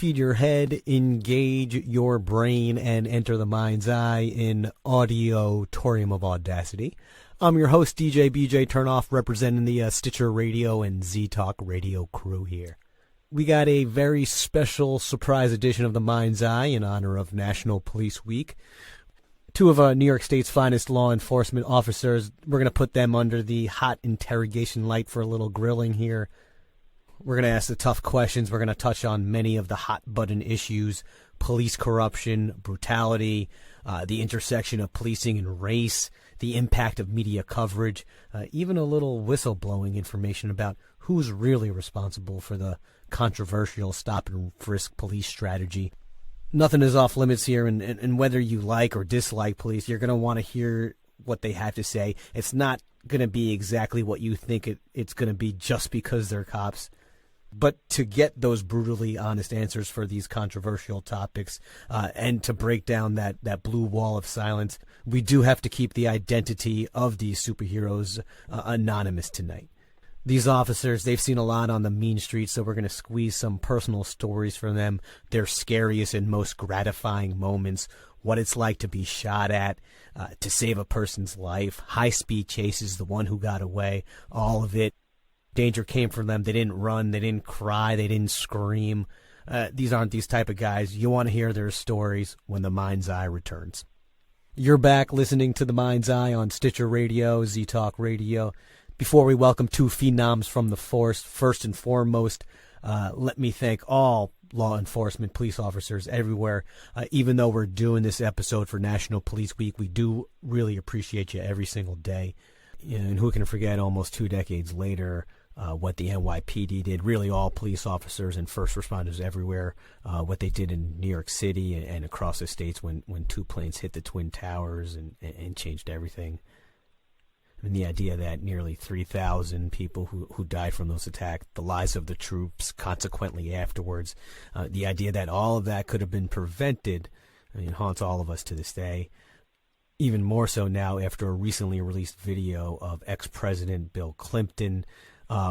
feed your head, engage your brain, and enter the mind's eye in auditorium of audacity. I'm your host, DJ BJ Turnoff, representing the Stitcher Radio and Z-Talk Radio crew here. We got a very special surprise edition of the Mind's Eye in honor of National Police Week. Two of New York State's finest law enforcement officers, we're going to put them under the hot interrogation light for a little grilling here. We're going to ask the tough questions. We're going to touch on many of the hot-button issues: police corruption, brutality, the intersection of policing and race, the impact of media coverage, even a little whistleblowing information about who's really responsible for the controversial stop and frisk police strategy. Nothing is off limits here, and whether you like or dislike police, you're going to want to hear what they have to say. It's not going to be exactly what you think it's going to be just because they're cops. But to get those brutally honest answers for these controversial topics and to break down that blue wall of silence, we do have to keep the identity of these superheroes anonymous tonight. These officers, they've seen a lot on the mean streets, so we're going to squeeze some personal stories from them, their scariest and most gratifying moments, what it's like to be shot at, to save a person's life, high-speed chases, the one who got away, all of it. Danger came from them. They didn't run. They didn't cry. They didn't scream. These aren't these type of guys. You want to hear their stories when the Mind's Eye returns. You're back listening to the Mind's Eye on Stitcher Radio, Z-Talk Radio. Before we welcome two phenoms from the force, first and foremost, let me thank all law enforcement, police officers everywhere. Even though we're doing this episode for National Police Week, we do really appreciate you every single day. And who can forget almost 2 decades later what the NYPD did, really all police officers and first responders everywhere, what they did in New York City and across the states when 2 planes hit the Twin Towers and changed everything. And the idea that nearly 3,000 people who died from those attacks, the lives of the troops consequently afterwards, the idea that all of that could have been prevented, haunts all of us to this day. Even more so now after a recently released video of ex-President Bill Clinton,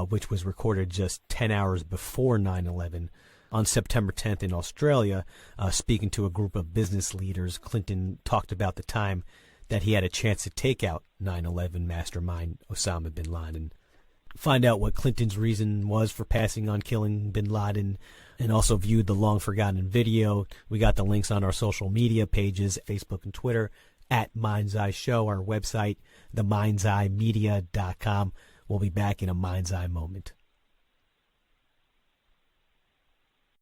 which was recorded just 10 hours before 9/11. On September 10th in Australia, speaking to a group of business leaders, Clinton talked about the time that he had a chance to take out 9/11 mastermind Osama bin Laden. Find out what Clinton's reason was for passing on killing bin Laden, and also viewed the long-forgotten video. We got the links on our social media pages, Facebook and Twitter, at Mind's Eye Show, our website, themindseyemedia.com. We'll be back in a Mind's Eye moment.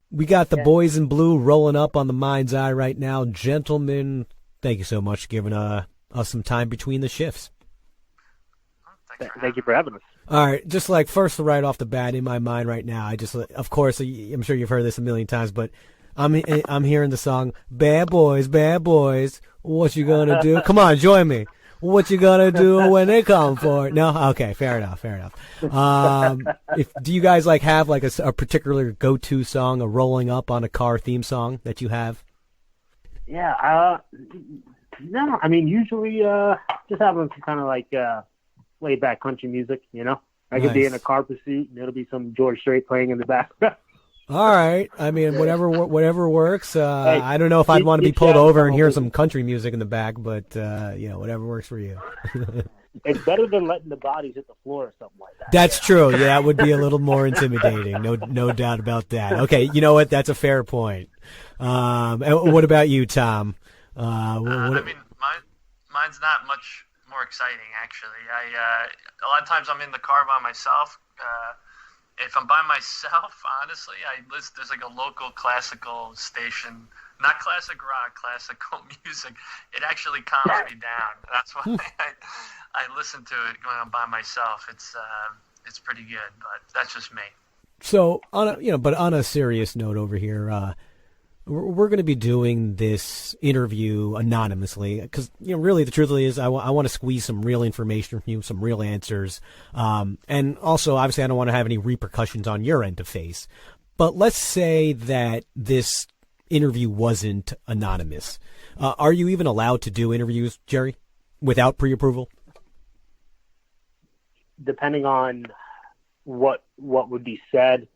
We got the boys in blue rolling up on the Mind's Eye right now. Gentlemen, thank you so much for giving us some time between the shifts. Thank you for having us. All right, just like first right off the bat in my mind right now, of course, I'm sure you've heard this a million times, but I'm hearing the song, Bad Boys, what you gonna do? Come on, join me. What you gonna do when they come for it? No? Okay, fair enough. Do you guys have a particular go-to song, a rolling up on a car theme song that you have? Yeah, no, I mean, usually just having some kind of laid back country music, I could be in a car pursuit and it'll be some George Strait playing in the background. All right. I mean, whatever works. Hey, I don't know if I'd want to be pulled over and hear some country music in the back, but, whatever works for you. It's better than letting the bodies hit the floor or something like that. That's true. Yeah, that would be a little more intimidating. No doubt about that. Okay, you know what? That's a fair point. And what about you, Tom? I mean, mine's not much more exciting, actually. A lot of times I'm in the car by myself. If I'm by myself, honestly, there's a local classical station, not classic rock, classical music. It actually calms me down. That's why I listen to it when I'm by myself. It's pretty good, but that's just me. So on a serious note over here, we're going to be doing this interview anonymously because, really the truth is I want to squeeze some real information from you, some real answers. And also, obviously, I don't want to have any repercussions on your end to face. But let's say that this interview wasn't anonymous. Are you even allowed to do interviews, Jerry, without pre-approval? Depending on what would be said,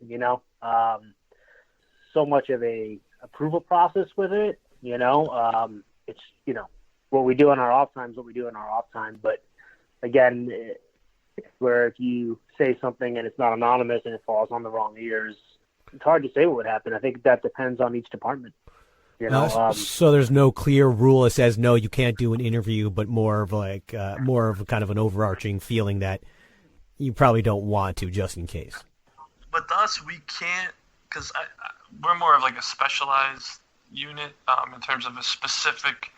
so much of a approval process with it. It's what we do in our off time is what we do in our off time. But again, where if you say something and it's not anonymous and it falls on the wrong ears, it's hard to say what would happen. I think that depends on each department. So there's no clear rule that says no, you can't do an interview, but more of kind of an overarching feeling that you probably don't want to, just in case. With us, we can't, because we're more of like a specialized unit in terms of a specific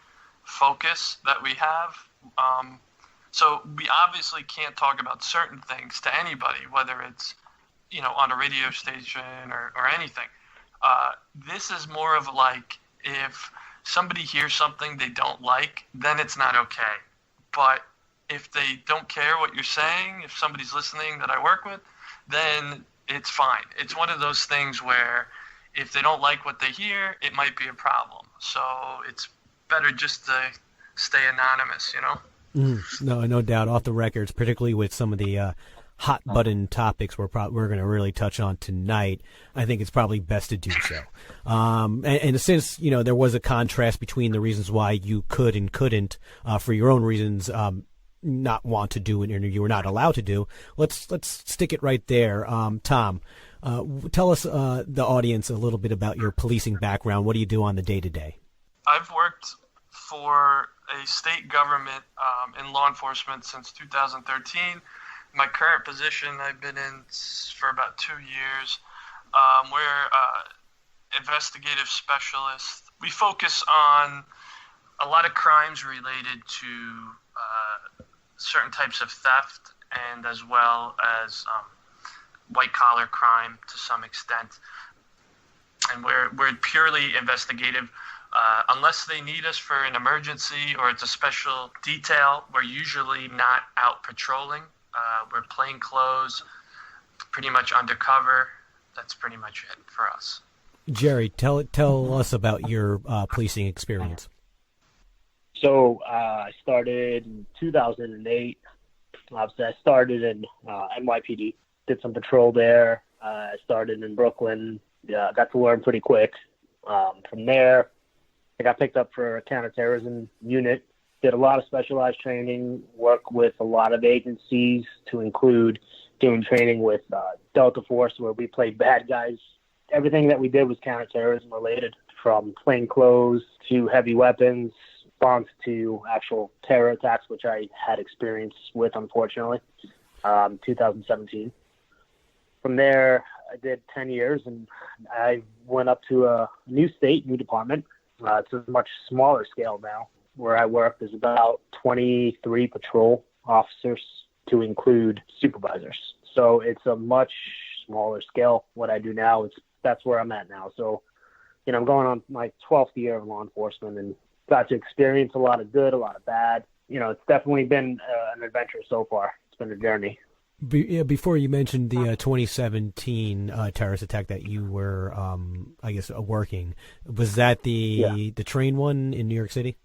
focus that we have. So we obviously can't talk about certain things to anybody, whether it's on a radio station or anything. This is more of like, if somebody hears something they don't like, then it's not okay. But if they don't care what you're saying, if somebody's listening that I work with, then it's fine. It's one of those things where if they don't like what they hear, it might be a problem. So it's better just to stay anonymous, No doubt. Off the records, particularly with some of the hot button topics we're going to really touch on tonight, I think it's probably best to do so. And since there was a contrast between the reasons why you could and couldn't, for your own reasons, not want to do an interview or not allowed to do, let's stick it right there. Tom, tell us the audience a little bit about your policing background. What do you do on the day-to-day? I've worked for a state government in law enforcement since 2013. My current position I've been in for about 2 years. We're investigative specialists. We focus on a lot of crimes related to certain types of theft, and as well as white-collar crime to some extent. And we're purely investigative. Unless they need us for an emergency or it's a special detail, we're usually not out patrolling. We're plain clothes, pretty much undercover. That's pretty much it for us. Jerry, tell us about your policing experience. So I started in 2008. Obviously, I started in NYPD, did some patrol there. I started in Brooklyn. Got to learn pretty quick. From there, I got picked up for a counterterrorism unit. Did a lot of specialized training, work with a lot of agencies, to include doing training with Delta Force, where we played bad guys. Everything that we did was counterterrorism related, from plain clothes to heavy weapons, response to actual terror attacks, which I had experience with, unfortunately, 2017. From there, I did 10 years, and I went up to a new state, new department. It's a much smaller scale now. Where I work, there's about 23 patrol officers to include supervisors. So it's a much smaller scale. What I do now, that's where I'm at now. So, I'm going on my 12th year of law enforcement and got to experience a lot of good, a lot of bad. It's definitely been an adventure so far. It's been a journey. Before you mentioned the 2017 terrorist attack that you were, working, was that the train one in New York City?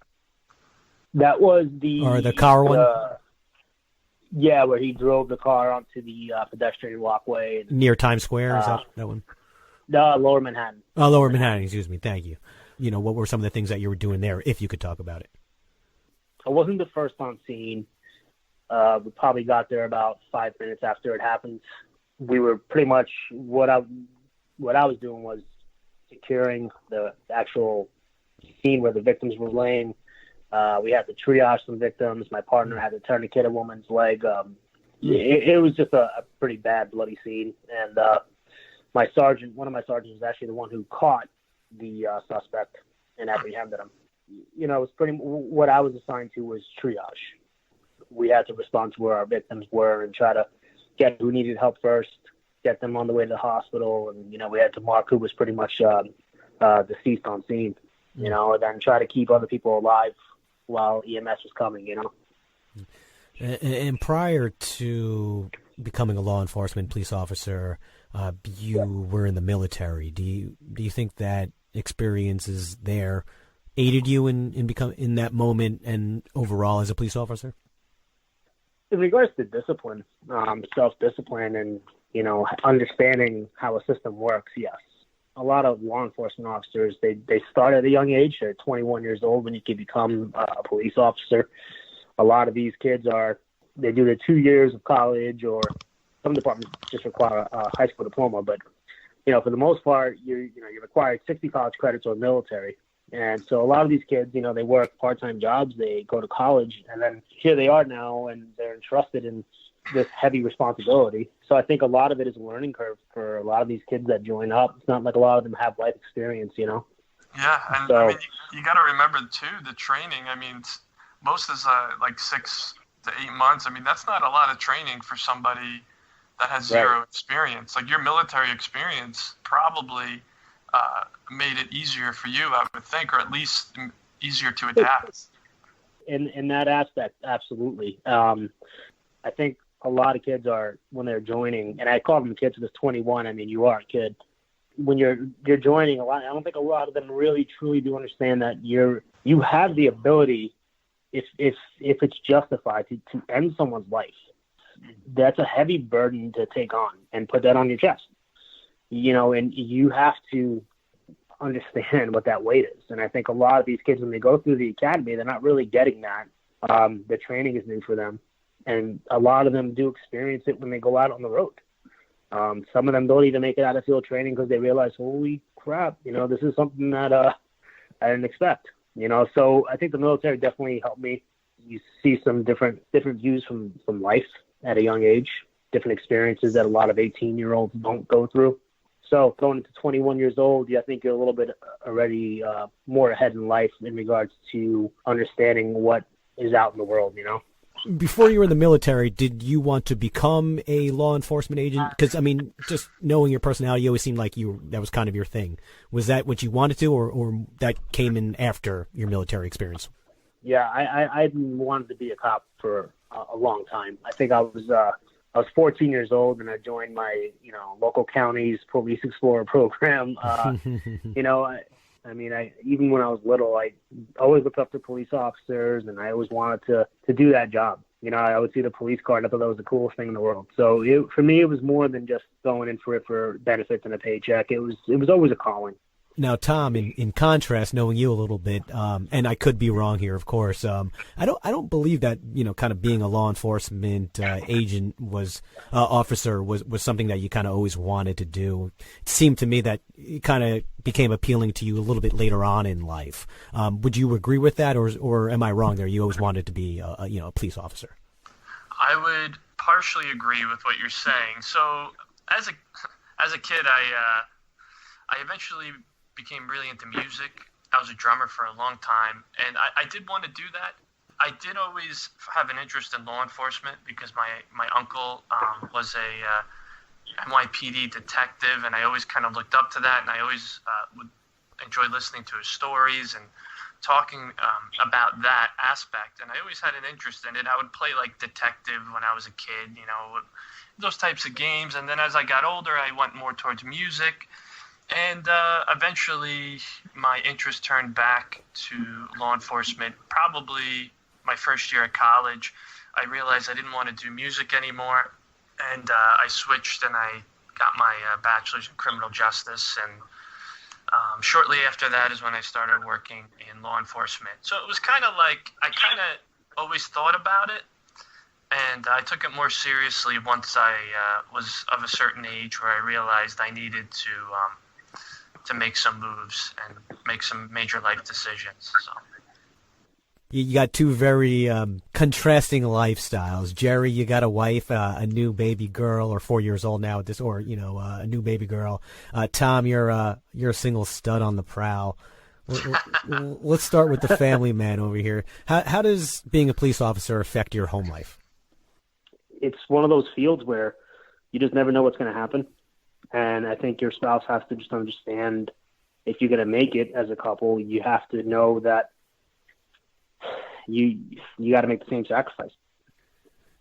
That was the car one? Where he drove the car onto the pedestrian walkway. Near Times Square, is that one? No, Lower Manhattan. Oh, Lower Manhattan, excuse me, thank you. What were some of the things that you were doing there, if you could talk about it? I wasn't the first on scene. We probably got there about 5 minutes after it happened. We were pretty much, what I was doing was securing the actual scene where the victims were laying. We had to triage some victims. My partner had to tourniquet a woman's leg. It was just a pretty bad, bloody scene. And one of my sergeants was actually the one who caught the suspect and apprehended him. It was what I was assigned to was triage. We had to respond to where our victims were and try to get who needed help first, get them on the way to the hospital. And, we had to mark who was pretty much deceased on scene, and then try to keep other people alive while EMS was coming, And prior to becoming a law enforcement police officer, you were in the military. Do you think that experiences there aided you in that moment and overall as a police officer? In regards to discipline, self-discipline, and understanding how a system works, yes. a lot of law enforcement officers, they start at a young age. They're 21 years old when you can become a police officer. A lot of these kids they do their 2 years of college, or some departments just require a high school diploma. But, for the most part, you're required 60 college credits or military. And so a lot of these kids, they work part-time jobs, they go to college, and then here they are now, and they're entrusted in this heavy responsibility. So I think a lot of it is a learning curve for a lot of these kids that join up. It's not like a lot of them have life experience, Yeah, and so, you got to remember too, the training. Most is like 6 to 8 months. That's not a lot of training for somebody that has zero experience. Like, your military experience probably made it easier for you, I would think, or at least easier to adapt. In that aspect, absolutely. I think a lot of kids are, when they're joining, and I call them kids because 21, you are a kid. When you're joining a lot, I don't think a lot of them really truly do understand that you have the ability, if it's justified, to end someone's life. That's a heavy burden to take on and put that on your chest. And you have to understand what that weight is. And I think a lot of these kids, when they go through the academy, they're not really getting that. The training is new for them. And a lot of them do experience it when they go out on the road. Some of them don't even make it out of field training because they realize, holy crap, this is something that I didn't expect. So I think the military definitely helped me. You see some different views from life at a young age, different experiences that a lot of 18-year-olds don't go through. So going into 21 years old, I think you're a little bit already more ahead in life in regards to understanding what is out in the world, Before you were in the military, did you want to become a law enforcement agent? Because, just knowing your personality, you always seemed like that was kind of your thing. Was that what you wanted to, or that came in after your military experience? Yeah, I wanted to be a cop for a long time. I think I was 14 years old, and I joined my, local county's Police Explorer program. Even when I was little, I always looked up to police officers, and I always wanted to do that job. I would see the police car, and I thought that was the coolest thing in the world. So for me, it was more than just going in for it for benefits and a paycheck. It was always a calling. Now, Tom, in contrast, knowing you a little bit, and I could be wrong here, of course, I don't believe that, kind of being a law enforcement agent officer was something that you kind of always wanted to do. It seemed to me that it kind of became appealing to you a little bit later on in life. Would you agree with that, or am I wrong there? You always wanted to be, a police officer. I would partially agree with what you're saying. So, as a kid, I eventually became really into music. I was a drummer for a long time, and I did want to do that. I did always have an interest in law enforcement because my uncle was a NYPD detective, and I always kind of looked up to that, and I always would enjoy listening to his stories and talking about that aspect, and I always had an interest in it. I would play like detective when I was a kid, those types of games, and then as I got older, I went more towards music. And eventually, my interest turned back to law enforcement. Probably my first year at college, I realized I didn't want to do music anymore, and I switched and I got my bachelor's in criminal justice. And shortly after that is when I started working in law enforcement. So it was kind of like I kind of always thought about it, and I took it more seriously once I was of a certain age where I realized I needed to make some moves and make some major life decisions. So. You got two very contrasting lifestyles. Jerry, you got a wife, a new baby girl, or 4 years old now at this, or a new baby girl. Tom, you're a single stud on the prowl. Let's start with the family man over here. How does being a police officer affect your home life? It's one of those fields where you just never know what's going to happen. And I think your spouse has to just understand, if you're going to make it as a couple, you have to know that you got to make the same sacrifice.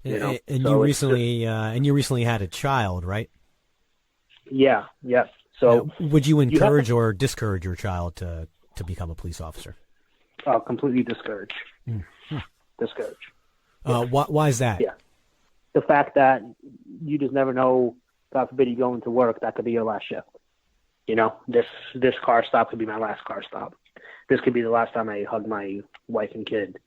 And you recently had a child, right? Yeah. So would you encourage or discourage your child to become a police officer? Completely discourage. Discourage. Why is that? Yeah. The fact that you just never know, God forbid you go into work, that could be your last shift. You know, this car stop could be my last car stop. This could be the last time I hug my wife and kid.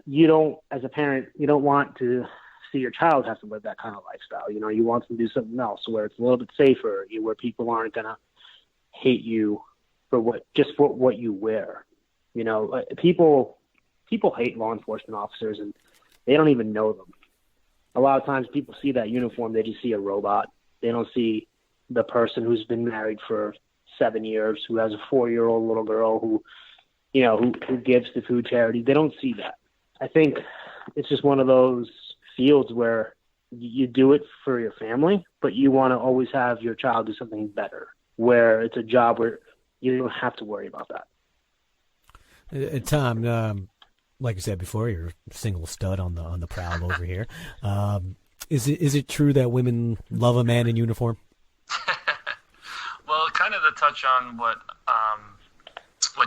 You don't, as a parent, you don't want to see your child have to live that kind of lifestyle. You know, you want them to do something else where it's a little bit safer, where people aren't going to hate you for what you wear. You know, people hate law enforcement officers and they don't even know them. A lot of times people see that uniform, they just see a robot. They don't see the person who's been married for 7 years, who has a 4-year-old little girl who gives to food charities. They don't see that. I think it's just one of those fields where you do it for your family, but you want to always have your child do something better, where it's a job where you don't have to worry about that. Tom, like I said before, you're a single stud on the prowl over here. Is it true that women love a man in uniform? Well, kind of to touch on what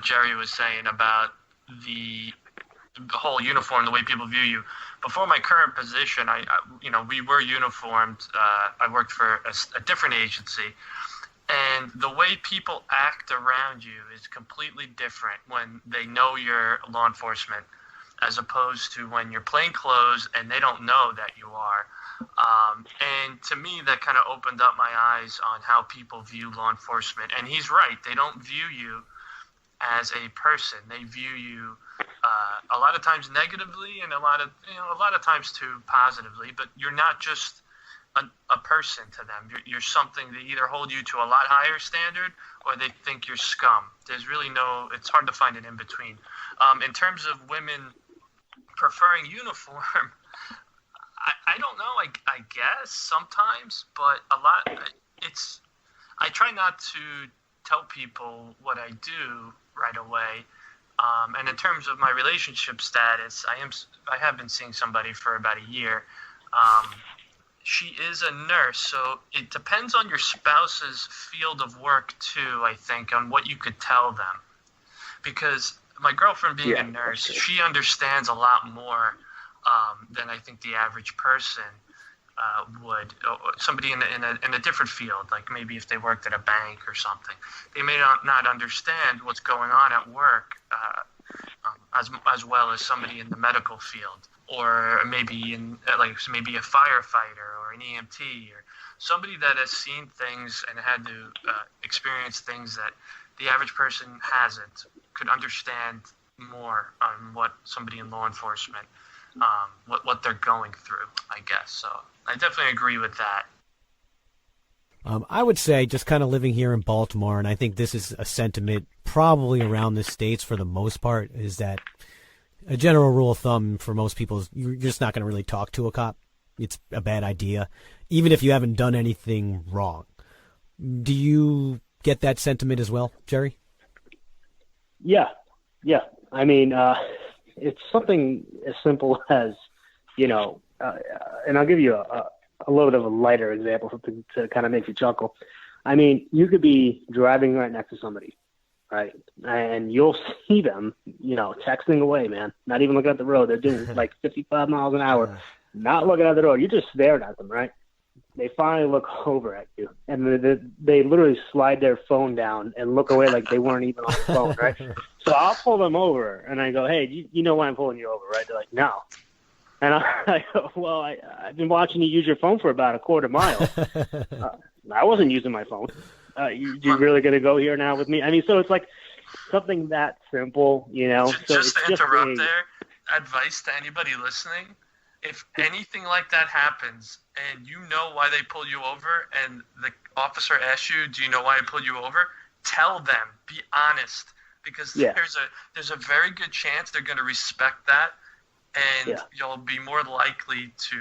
Jerry was saying about the whole uniform, the way people view you. Before my current position, we were uniformed. I worked for a different agency, and the way people act around you is completely different when they know you're law enforcement, as opposed to when you're plain clothes and they don't know that you are. And to me, that kind of opened up my eyes on how people view law enforcement. And he's right; they don't view you as a person. They view you a lot of times negatively, and a lot of times too positively. But you're not just a person to them. You're something. They either hold you to a lot higher standard, or they think you're scum. There's really it's hard to find an in between. In terms of women preferring uniform, I don't know. I guess sometimes, but a lot. I try not to tell people what I do right away. And in terms of my relationship status, I have been seeing somebody for about a year. She is a nurse, so it depends on your spouse's field of work too, I think, on what you could tell them. Because my girlfriend being a nurse, she understands a lot more than I think the average person would. Somebody in a different field, like maybe if they worked at a bank or something, they may not understand what's going on at work as well as somebody in the medical field, or maybe maybe a firefighter or an EMT, or somebody that has seen things and had to experience things that the average person hasn't, could understand more on what somebody in law enforcement, what they're going through, I guess. So I definitely agree with that. I would say, just kind of living here in Baltimore, and I think this is a sentiment probably around the states for the most part, is that a general rule of thumb for most people is you're just not going to really talk to a cop. It's a bad idea, even if you haven't done anything wrong. Do you get that sentiment as well, Jerry? Yeah. I mean, it's something as simple as, and I'll give you a little bit of a lighter example to kind of make you chuckle. I mean, you could be driving right next to somebody, right? And you'll see them, texting away, man, not even looking at the road. They're doing like 55 miles an hour, not looking at the road. You're just staring at them, right? They finally look over at you, and they literally slide their phone down and look away like they weren't even on the phone, right? So I'll pull them over, and I go, hey, you know why I'm pulling you over, right? They're like, no. And I go, well, I've been watching you use your phone for about a quarter mile. I wasn't using my phone. You really going to go here now with me? I mean, so it's like something that simple, So just to interrupt there, advice to anybody listening: if anything like that happens and you know why they pull you over, and the officer asks you, do you know why I pulled you over? Tell them. Be honest, because there's a very good chance they're going to respect that, and you'll be more likely to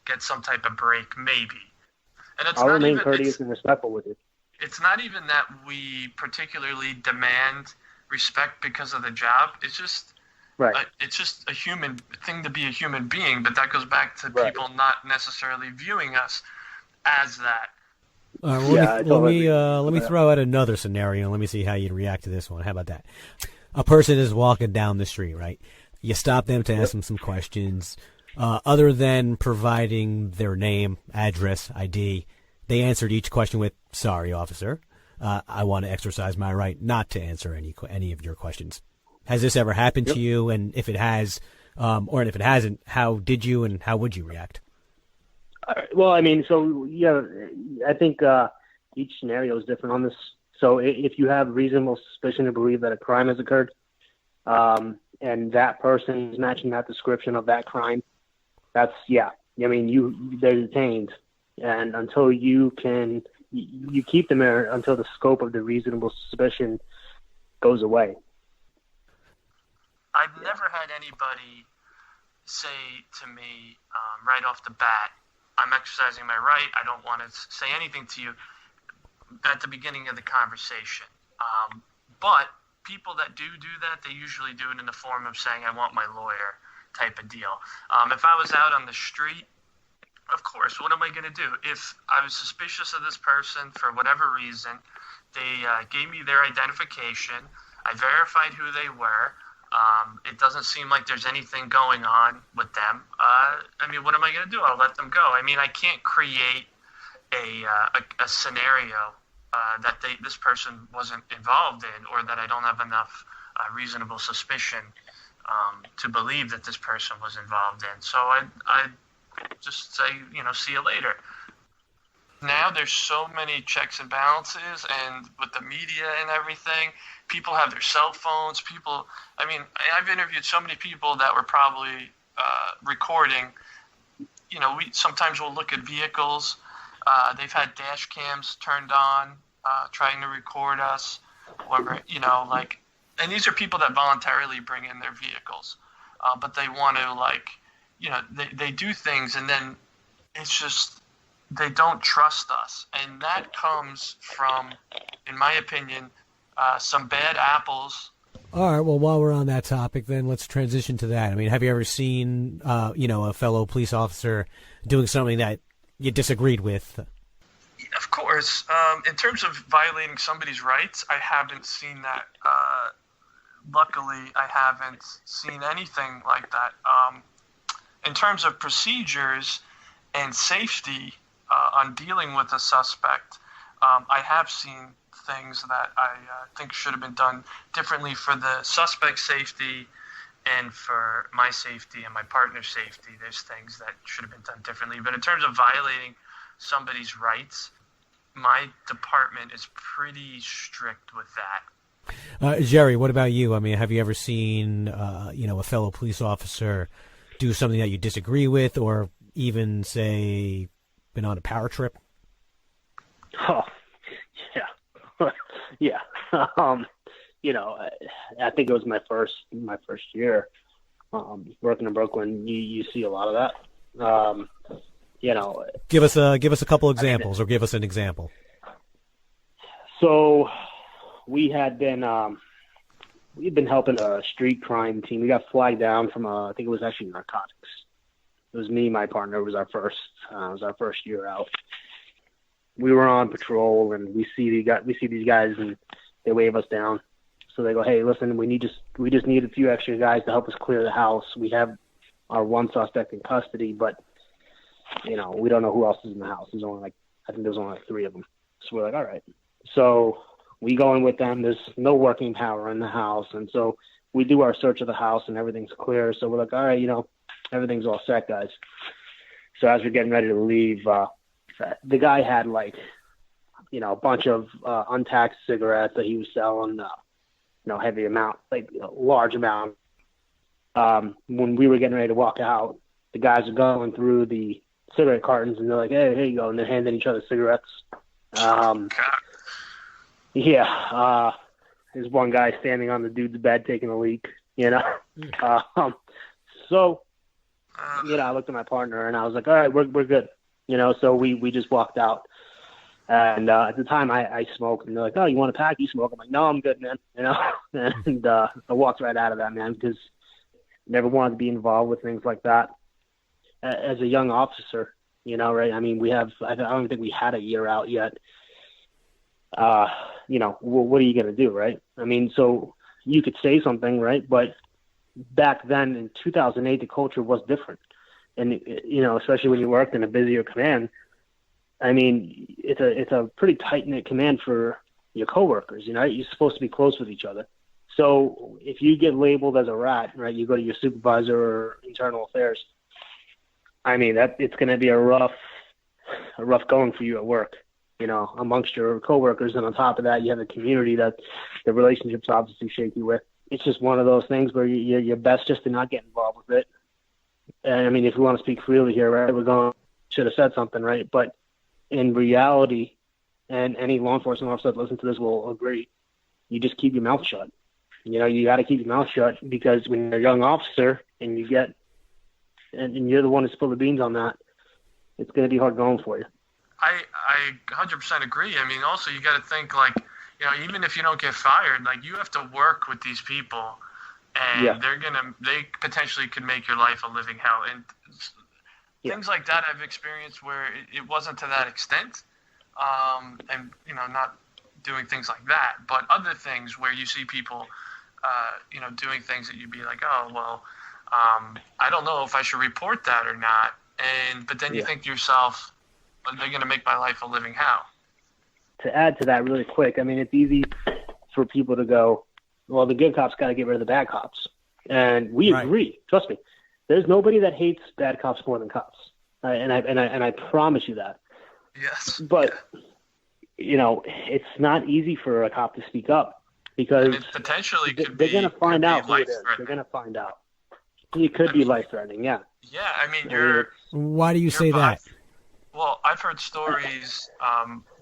get some type of break, maybe. And I'll remain courteous and respectful with you. It's not even that we particularly demand respect because of the job. It's just it's just a human thing to be a human being, but that goes back to people not necessarily viewing us as that. Let me throw out another scenario. Let me see how you'd react to this one. How about that? A person is walking down the street, right? You stop them to ask them some questions. Other than providing their name, address, ID, they answered each question with, sorry, officer. I want to exercise my right not to answer any of your questions. Has this ever happened to you? And if it has, or if it hasn't, how did you and how would you react? Well, I mean, so yeah, I think each scenario is different on this. So if you have reasonable suspicion to believe that a crime has occurred, and that person is matching that description of that crime, that's, yeah. I mean, they're detained, and until you keep them there until the scope of the reasonable suspicion goes away. I've never had anybody say to me right off the bat, I'm exercising my right, I don't want to say anything to you at the beginning of the conversation. But people that do that, they usually do it in the form of saying, I want my lawyer type of deal. If I was out on the street, of course, what am I going to do? If I was suspicious of this person for whatever reason, they gave me their identification, I verified who they were, it doesn't seem like there's anything going on with them. I mean, what am I going to do? I'll let them go. I mean, I can't create a scenario that this person wasn't involved in, or that I don't have enough reasonable suspicion to believe that this person was involved in. So I just say, see you later. Now there's so many checks and balances, and with the media and everything, people have their cell phones. I've interviewed so many people that were probably recording. Sometimes we'll look at vehicles. They've had dash cams turned on, trying to record us. And these are people that voluntarily bring in their vehicles, but they want to they do things, and then it's just, they don't trust us. And that comes from, in my opinion, some bad apples. All right, well, while we're on that topic, then let's transition to that. I mean, have you ever seen, a fellow police officer doing something that you disagreed with? Of course. In terms of violating somebody's rights, I haven't seen that. Luckily, I haven't seen anything like that. In terms of procedures and safety on dealing with a suspect, I have seen things that I think should have been done differently for the suspect's safety and for my safety and my partner's safety. There's things that should have been done differently. But in terms of violating somebody's rights, my department is pretty strict with that. Jerry, what about you? I mean, have you ever seen, a fellow police officer do something that you disagree with, or even, say, been on a power trip? Oh, yeah. Yeah. I think it was my first year working in Brooklyn. You see a lot of that. Give us a couple examples, or give us an example. So we had been we'd been helping a street crime team. We got flagged down from I think it was actually narcotics. It was me, my partner. It was our first year out. We were on patrol, and we see these guys, and they wave us down. So they go, "Hey, listen, we just need a few extra guys to help us clear the house. We have our one suspect in custody, but we don't know who else is in the house. I think there's only 3 of them." So we're like, "All right." So we go in with them. There's no working power in the house, and so we do our search of the house, and everything's clear. So we're like, "All right, everything's all set, guys." So as we're getting ready to leave, the guy had a bunch of untaxed cigarettes that he was selling, heavy amount, large amount. When we were getting ready to walk out, the guys are going through the cigarette cartons, and they're like, "Hey, here you go," and they're handing each other cigarettes. There's one guy standing on the dude's bed taking a leak, So, I looked at my partner, and I was like, "All right, we're good." So we just walked out. And at the time, I smoked, and they're like, "Oh, you want a pack? You smoke?" I'm like, "No, I'm good, man." And I walked right out of that, man, because I never wanted to be involved with things like that. As a young officer, right? I mean, I don't think we had a year out yet. What are you going to do, right? I mean, so you could say something, right? But back then in 2008, the culture was different. And, especially when you worked in a busier command, I mean, it's a pretty tight-knit command for your coworkers. You know, you're supposed to be close with each other. So if you get labeled as a rat, right, you go to your supervisor or internal affairs. I mean, it's going to be a rough going for you at work, you know, amongst your coworkers. And on top of that, you have a community that the relationship's obviously shaky with. It's just one of those things where you're best just to not get involved with it. And I mean, if we want to speak freely here, right, should have said something, right? But in reality, and any law enforcement officer that listens to this will agree, you just keep your mouth shut. You know, you got to keep your mouth shut, because when you're a young officer and and you're the one to spill the beans on that, it's going to be hard going for you. I 100% agree. I mean, also you got to think, like, you know, even if you don't get fired, like, you have to work with these people, and they potentially could make your life a living hell. And things like that I've experienced where it wasn't to that extent, and, you know, not doing things like that, but other things where you see people, you know, doing things that you'd be like, oh, well, I don't know if I should report that or not. But then you think to yourself, well, they're going to make my life a living hell. To add to that really quick, I mean, it's easy for people to go, well, the good cops got to get rid of the bad cops. And we agree. Trust me. There's nobody that hates bad cops more than cops. And I promise you that. Yes. But, you know, it's not easy for a cop to speak up, because potentially they're going to find out who it is. They're going to find out. It could be life-threatening, yeah. Yeah, I mean, Why do you say that? Well, I've heard stories.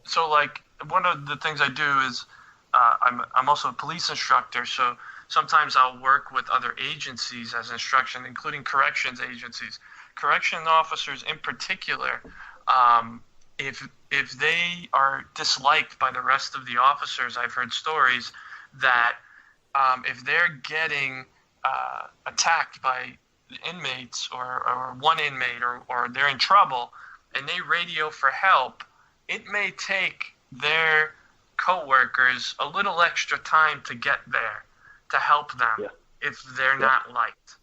So, like, one of the things I do is I'm also a police instructor, so sometimes I'll work with other agencies as instruction, including corrections agencies. Correction officers in particular, if they are disliked by the rest of the officers, I've heard stories that if they're getting attacked by inmates or one inmate or they're in trouble and they radio for help, it may take their coworkers a little extra time to get there to help them if they're not liked.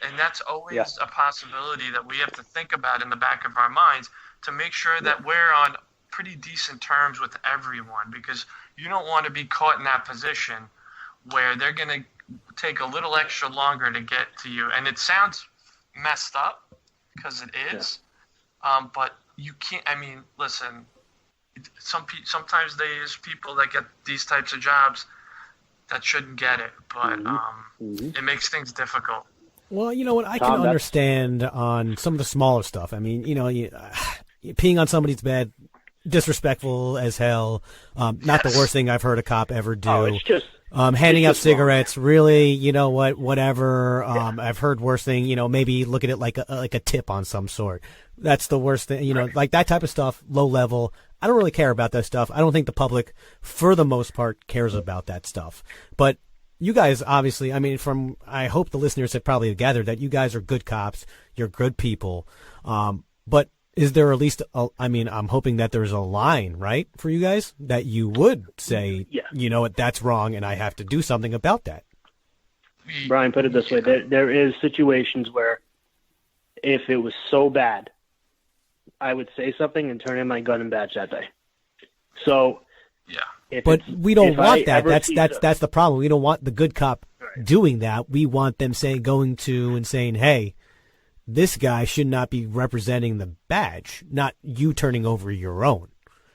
And that's always a possibility that we have to think about in the back of our minds to make sure that we're on pretty decent terms with everyone, because you don't want to be caught in that position where they're going to take a little extra longer to get to you. And it sounds messed up, because it is, but you can't, I mean, listen, sometimes there's people that get these types of jobs that shouldn't get it, but it makes things difficult. Well, you know what, I can understand on some of the smaller stuff. I mean, you know, peeing on somebody's bed, disrespectful as hell, not the worst thing I've heard a cop ever do. Oh, it's just... handing out cigarettes, really, you know what, whatever. I've heard worse thing, you know, maybe look at it like a tip on some sort. That's the worst thing, you know, like that type of stuff, low level. I don't really care about that stuff. I don't think the public, for the most part, cares about that stuff. But you guys, obviously, I mean, I hope the listeners have probably gathered that you guys are good cops, you're good people. But is there at least, I'm hoping that there's a line, right, for you guys, that you would say, you know what, that's wrong, and I have to do something about that. Brian, put it this way. There is situations where if it was so bad, I would say something and turn in my gun and badge that day. So, but we don't want that. That's the problem. We don't want the good cop doing that. We want them going to and saying, hey, this guy should not be representing the badge, not you turning over your own.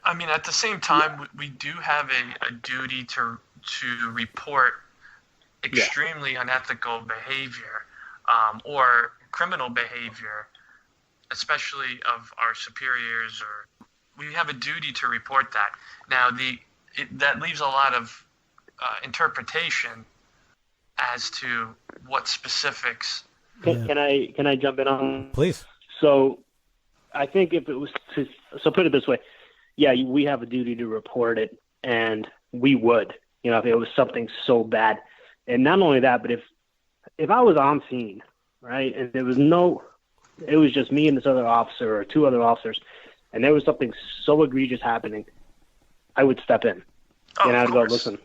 I mean, at the same time, we do have a duty to report extremely unethical behavior or criminal behavior, especially of our superiors. Or we have a duty to report that. Now, that leaves a lot of interpretation as to what specifics. Can I jump in on? Please. So, I think if it was so put it this way, we have a duty to report it, and we would, you know, if it was something so bad. And not only that, but if I was on scene, right, and it was just me and this other officer or two other officers, and there was something so egregious happening, I would step in, and I'd go, listen,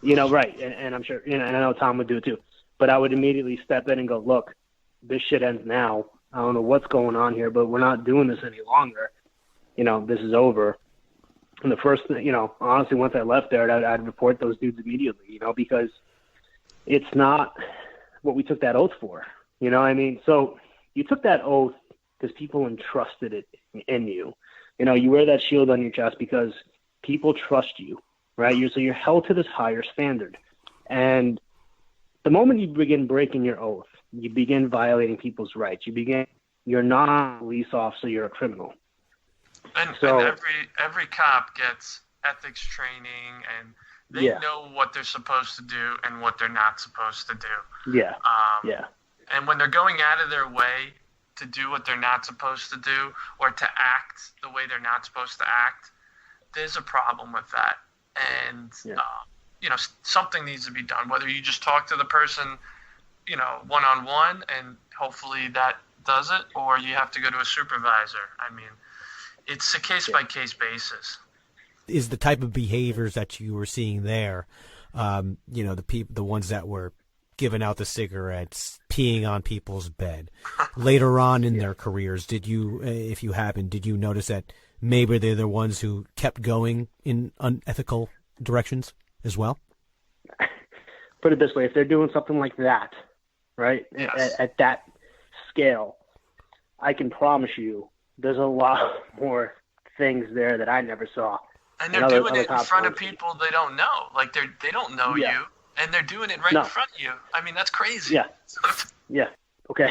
you know, right, and I'm sure, you know, and I know Tom would do it too, but I would immediately step in and go, look, this shit ends now. I don't know what's going on here, but we're not doing this any longer. You know, this is over. And the first thing, honestly, once I left there, I'd report those dudes immediately, because it's not what we took that oath for. You know what I mean? So you took that oath because people entrusted it in you. You wear that shield on your chest because people trust you, right? So you're held to this higher standard. And the moment you begin breaking your oath, you begin violating people's rights. You're not a police officer, you're a criminal. And every cop gets ethics training, and they know what they're supposed to do and what they're not supposed to do. Yeah. And when they're going out of their way to do what they're not supposed to do, or to act the way they're not supposed to act, there's a problem with that. And something needs to be done. Whether you just talk to the person, one-on-one, and hopefully that does it, or you have to go to a supervisor. I mean, it's a case-by-case basis. Is the type of behaviors that you were seeing there, the ones that were giving out the cigarettes, peeing on people's bed, later on in their careers, did you notice that maybe they're the ones who kept going in unethical directions as well? Put it this way, if they're doing something like that, right, at that scale, I can promise you there's a lot more things there that I never saw. And they're doing it in front of people they don't know. Like, they don't know you, and they're doing it right in front of you. I mean, that's crazy. Yeah. Yeah. Okay.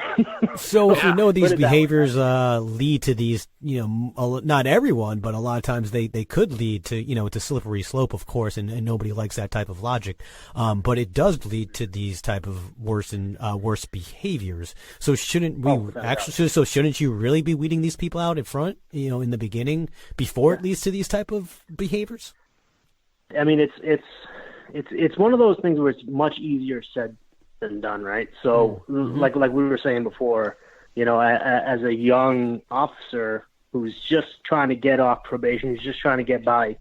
So if we know these behaviors lead to these, not everyone, but a lot of times they could lead to, it's a slippery slope, of course, and nobody likes that type of logic. But it does lead to these type of worse behaviors. So shouldn't you really be weeding these people out in front, in the beginning before it leads to these type of behaviors? I mean, it's one of those things where it's much easier said than done, right? So like we were saying before, as a young officer who's just trying to get off probation, who's just trying to get by,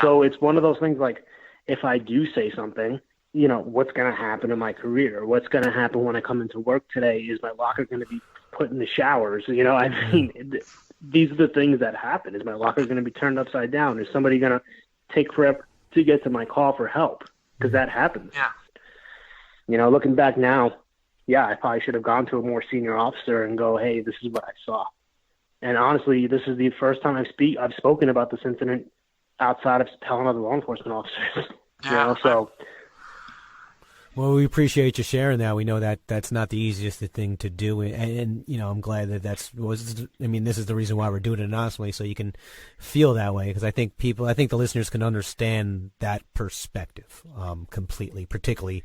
so it's one of those things like, if I do say something, what's going to happen in my career? What's going to happen when I come into work today? Is my locker going to be put in the showers? I mean, these are the things that happen. Is my locker going to be turned upside down? Is somebody going to take forever to get to my call for help? Because that happens. Yeah. Looking back now, I probably should have gone to a more senior officer and go, hey, this is what I saw. And honestly, this is the first time I've spoken about this incident outside of telling other law enforcement officers. So. Well, we appreciate you sharing that. We know that that's not the easiest thing to do, and I'm glad that this is the reason why we're doing it anonymously, so you can feel that way. Because I think the listeners can understand that perspective completely, particularly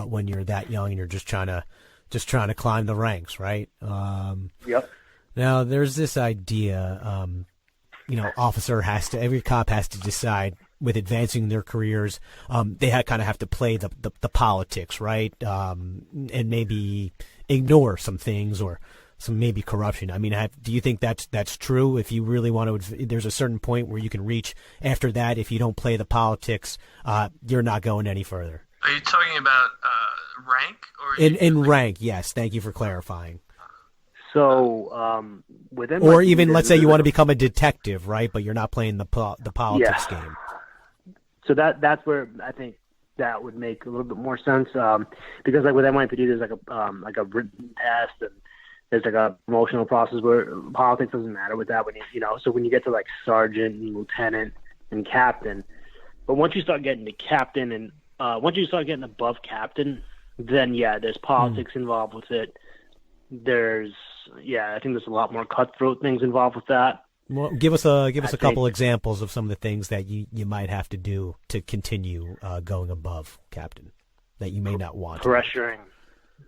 when you're that young and you're just trying to climb the ranks, right? Yep. Now, there's this idea, every cop has to decide, with advancing their careers, they kind of have to play the politics, right? And maybe ignore some things or some maybe corruption. I mean, do you think that's true? If you really want to, there's a certain point where you can reach. After that, if you don't play the politics, you're not going any further. Are you talking about rank? Or in rank, yes. Thank you for clarifying. So within, or even let's say you want to become a detective, right? But you're not playing the politics game. So that's where I think that would make a little bit more sense, because like with NYPD, there's like a written test, and there's like a promotional process where politics doesn't matter with that. So when you get to like sergeant, and lieutenant, and captain, but once you start getting to captain, and once you start getting above captain, then there's politics involved with it. I think there's a lot more cutthroat things involved with that. Well, give us a couple examples of some of the things that you might have to do to continue going above captain that you may not want. Pressuring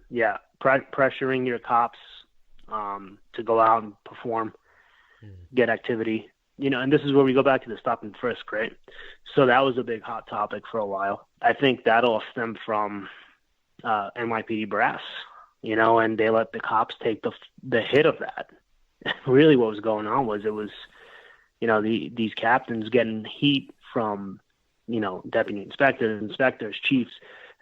your cops to go out and perform, get activity. And this is where we go back to the stop and frisk, right? So that was a big hot topic for a while. I think that all stemmed from NYPD brass, and they let the cops take the hit of that. Really what was going on was these captains getting heat from, deputy inspectors, chiefs.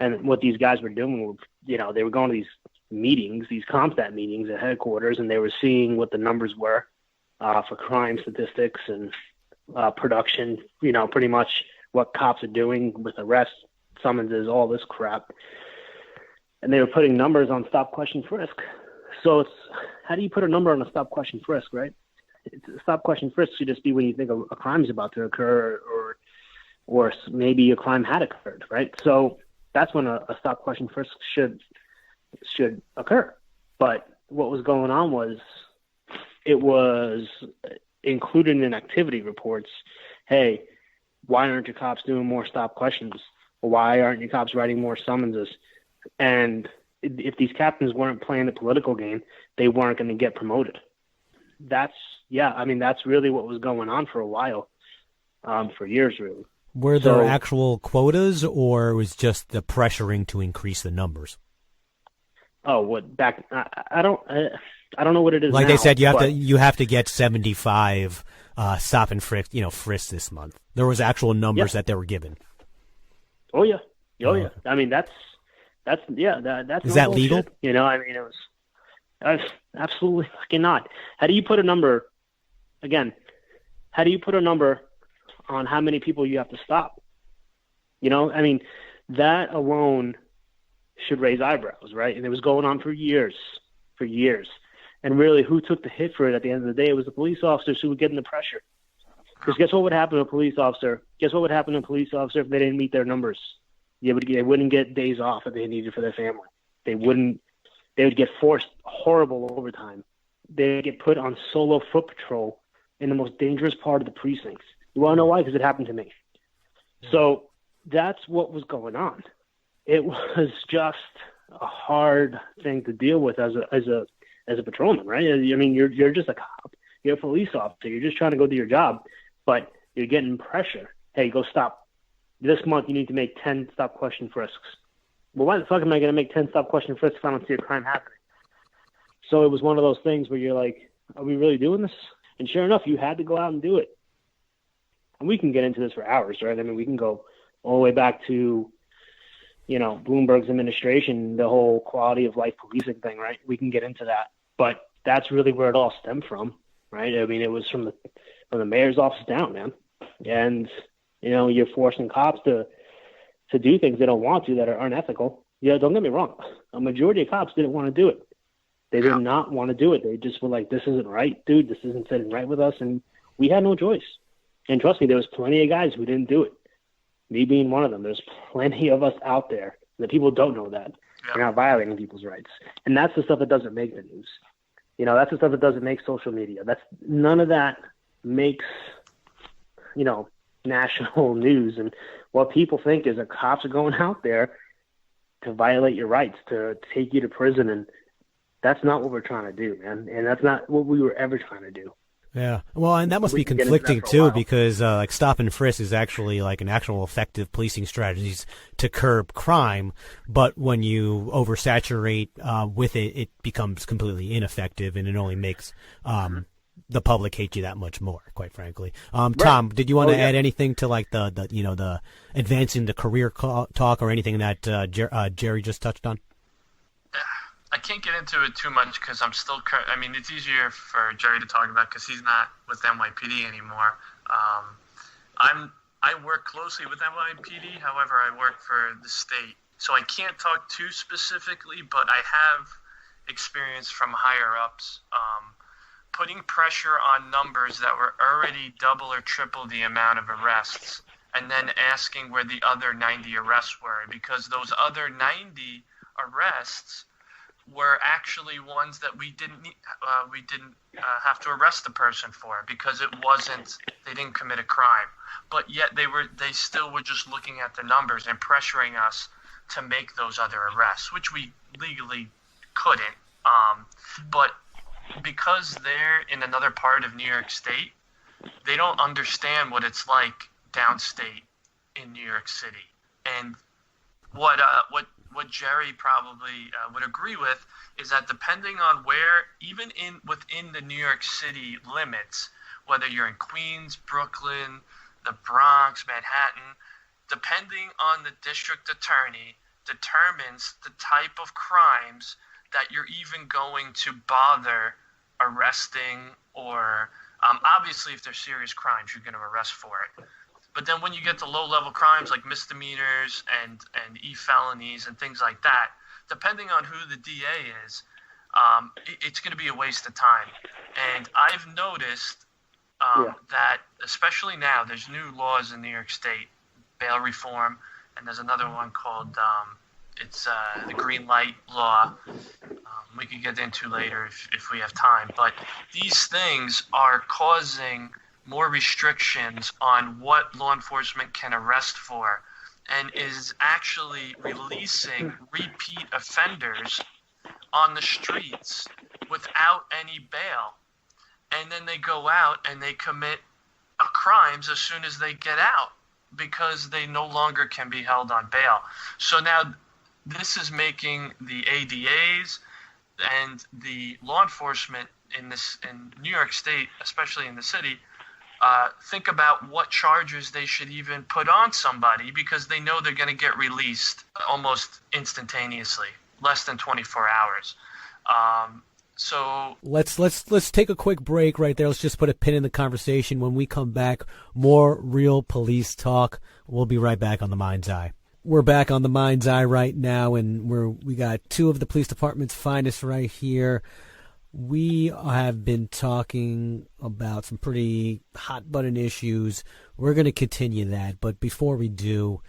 And what these guys were doing was, they were going to these meetings, these CompStat meetings at headquarters, and they were seeing what the numbers were for crime statistics and production, pretty much what cops are doing with arrests, summonses, all this crap. And they were putting numbers on stop, question, frisk. So how do you put a number on a stop, question, frisk, right? Stop, question, frisk should just be when you think a crime is about to occur or maybe a crime had occurred, right? So that's when a stop, question, frisk should occur. But what was going on was it was included in activity reports. Hey, why aren't your cops doing more stop questions? Why aren't your cops writing more summonses? And if these captains weren't playing the political game, they weren't going to get promoted. That's really what was going on for a while, for years, really. Were there actual quotas, or was just the pressuring to increase the numbers? Oh, what back? I don't know what it is. Like now, they said, you have to get 75 stop and frisk, frisks this month. There was actual numbers that they were given. Oh yeah, yeah. I mean that's that's is that legal? It was absolutely fucking not. How do you put a number? Again, how do you put a number on how many people you have to stop? That alone should raise eyebrows, right? And it was going on for years. And really, who took the hit for it at the end of the day? It was the police officers who were getting the pressure. Because guess what would happen to a police officer? Guess what would happen to a police officer if they didn't meet their numbers? They wouldn't get days off that they needed for their family. They would get forced horrible overtime. They would get put on solo foot patrol in the most dangerous part of the precincts. You want to know why? Because it happened to me. So that's what was going on. It was just a hard thing to deal with as a patrolman, right? You're just a cop. You're a police officer. You're just trying to go do your job, but you're getting pressure. Hey, go stop. This month you need to make 10 stop, question, frisks. Well, why the fuck am I going to make 10 stop, question, frisks if I don't see a crime happening? So it was one of those things where you're like, are we really doing this? And sure enough, you had to go out and do it. And we can get into this for hours, right? We can go all the way back to, Bloomberg's administration, the whole quality of life policing thing, right? We can get into that. But that's really where it all stemmed from, right? It was from the mayor's office down, man. And, you're forcing cops to do things they don't want to that are unethical. Don't get me wrong. A majority of cops didn't want to do it. They did not want to do it. They just were like, this isn't right, dude. This isn't sitting right with us. And we had no choice. And trust me, there was plenty of guys who didn't do it. Me being one of them. There's plenty of us out there. The people don't know that. Yeah. We're not violating people's rights. And that's the stuff that doesn't make the news. That's the stuff that doesn't make social media. None of that makes, national news. And what people think is that cops are going out there to violate your rights, to take you to prison. And that's not what we're trying to do, man. And that's not what we were ever trying to do. Yeah. Well, and that must be conflicting too, because stop and frisk is actually like an actual effective policing strategies to curb crime. But when you oversaturate with it, it becomes completely ineffective, and it only makes the public hate you that much more, quite frankly. Right. Tom, did you want to add anything to like the advancing the career talk or anything that Jerry just touched on? I can't get into it too much because I'm still. It's easier for Jerry to talk about because he's not with NYPD anymore. I work closely with NYPD. However, I work for the state, so I can't talk too specifically. But I have experience from higher ups putting pressure on numbers that were already double or triple the amount of arrests, and then asking where the other 90 arrests were, because those other 90 arrests were actually ones that we didn't have to arrest the person for because they didn't commit a crime, but yet they still were just looking at the numbers and pressuring us to make those other arrests, which we legally couldn't. But because they're in another part of New York State, they don't understand what it's like downstate in New York City. And what Jerry probably would agree with is that depending on where, even within the New York City limits, whether you're in Queens, Brooklyn, the Bronx, Manhattan, depending on the district attorney, determines the type of crimes that you're even going to bother arresting or Obviously, if they're serious crimes, you're going to arrest for it. But then when you get to low-level crimes like misdemeanors and e-felonies and things like that, depending on who the DA is, it's going to be a waste of time. And I've noticed that, especially now, there's new laws in New York State, bail reform, and there's another one called it's the green light law. We could get into later if we have time. But these things are causing more restrictions on what law enforcement can arrest for, and is actually releasing repeat offenders on the streets without any bail. And then they go out and they commit crimes as soon as they get out because they no longer can be held on bail. So now this is making the ADAs and the law enforcement in New York State, especially in the city, think about what charges they should even put on somebody because they know they're going to get released almost instantaneously, less than 24 hours. So let's take a quick break right there. Let's just put a pin in the conversation. When we come back, more real police talk. We'll be right back on The Mind's Eye. We're back on The Mind's Eye right now, and we got two of the police department's finest right here. We have been talking about some pretty hot-button issues. We're going to continue that, but before we do,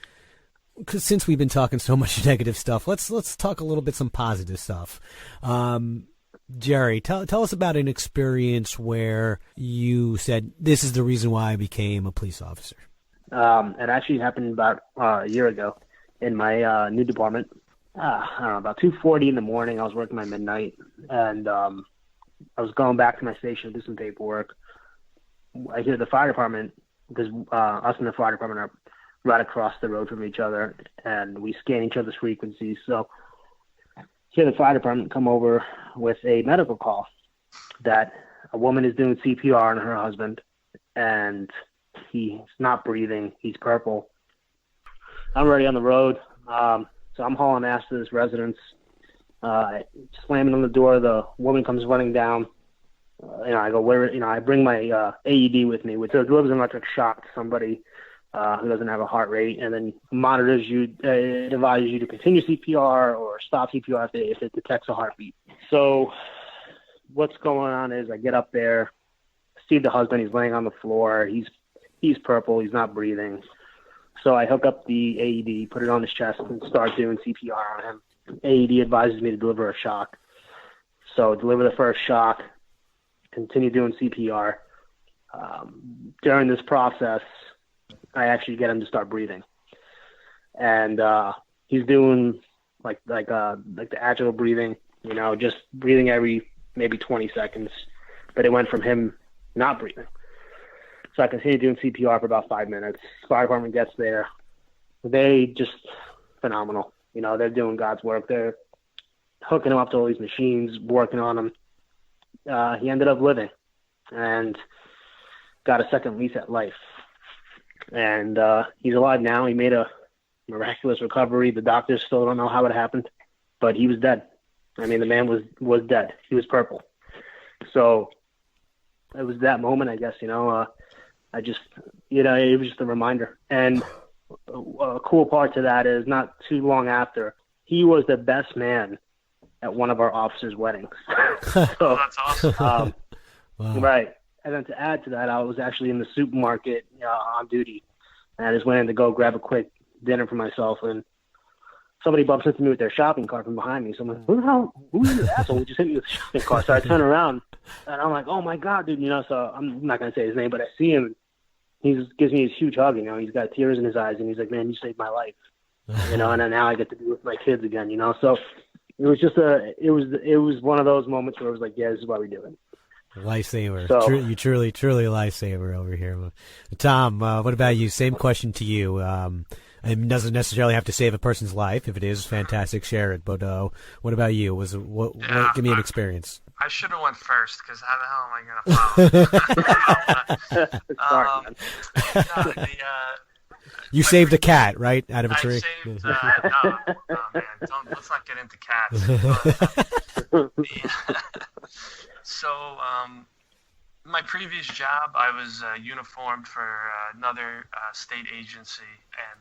because since we've been talking so much negative stuff, let's talk a little bit some positive stuff. Jerry, tell us about an experience where you said, this is the reason why I became a police officer. It actually happened about a year ago in my new department. I don't know, about 2:40 in the morning. I was working my midnight, and I was going back to my station to do some paperwork. I hear the fire department, because us and the fire department are right across the road from each other, and we scan each other's frequencies. So I hear the fire department come over with a medical call that a woman is doing CPR on her husband, and he's not breathing. He's purple. I'm already on the road, so I'm hauling ass to this residence. Slamming on the door, the woman comes running down. I go, where? I bring my AED with me, which delivers an electric shock to somebody who doesn't have a heart rate, and then monitors you, it advises you to continue CPR or stop CPR if it detects a heartbeat. So what's going on is I get up there, see the husband. He's laying on the floor. He's purple. He's not breathing. So I hook up the AED, put it on his chest, and start doing CPR on him. AED advises me to deliver a shock. So deliver the first shock, continue doing CPR. During this process, I actually get him to start breathing. And he's doing like the agile breathing, just breathing every maybe 20 seconds. But it went from him not breathing. So I continued doing CPR for about 5 minutes. Fire department gets there. They just phenomenal. They're doing God's work. They're hooking him up to all these machines, working on him. He ended up living and got a second lease at life. And he's alive now. He made a miraculous recovery. The doctors still don't know how it happened, but he was dead. I mean, the man was dead. He was purple. So it was that moment, I guess, I just, it was just a reminder. And a cool part to that is not too long after, he was the best man at one of our officers' weddings. So, that's awesome. Wow. Right. And then to add to that, I was actually in the supermarket on duty, and I just went in to go grab a quick dinner for myself, and somebody bumps into me with their shopping cart from behind me. So I'm like, who the hell? Who is this asshole who just hit me with a shopping cart? So I turn around, and I'm like, oh, my God, dude. So I'm not going to say his name, but I see him. He gives me this huge hug. He's got tears in his eyes, and he's like, man, you saved my life. And then now I get to be with my kids again, So it was just it was one of those moments where it was like, yeah, this is why we do it. Lifesaver. So, you truly a lifesaver over here. Tom, what about you? Same question to you. It doesn't necessarily have to save a person's life. If it is, fantastic, share it. But what about you? Give me an experience. I should have went first, because how the hell am I going to follow? Sorry, man. You saved a cat, right, out of a tree? I saved, no, man, let's not get into cats. So, my previous job, I was uniformed for another state agency, and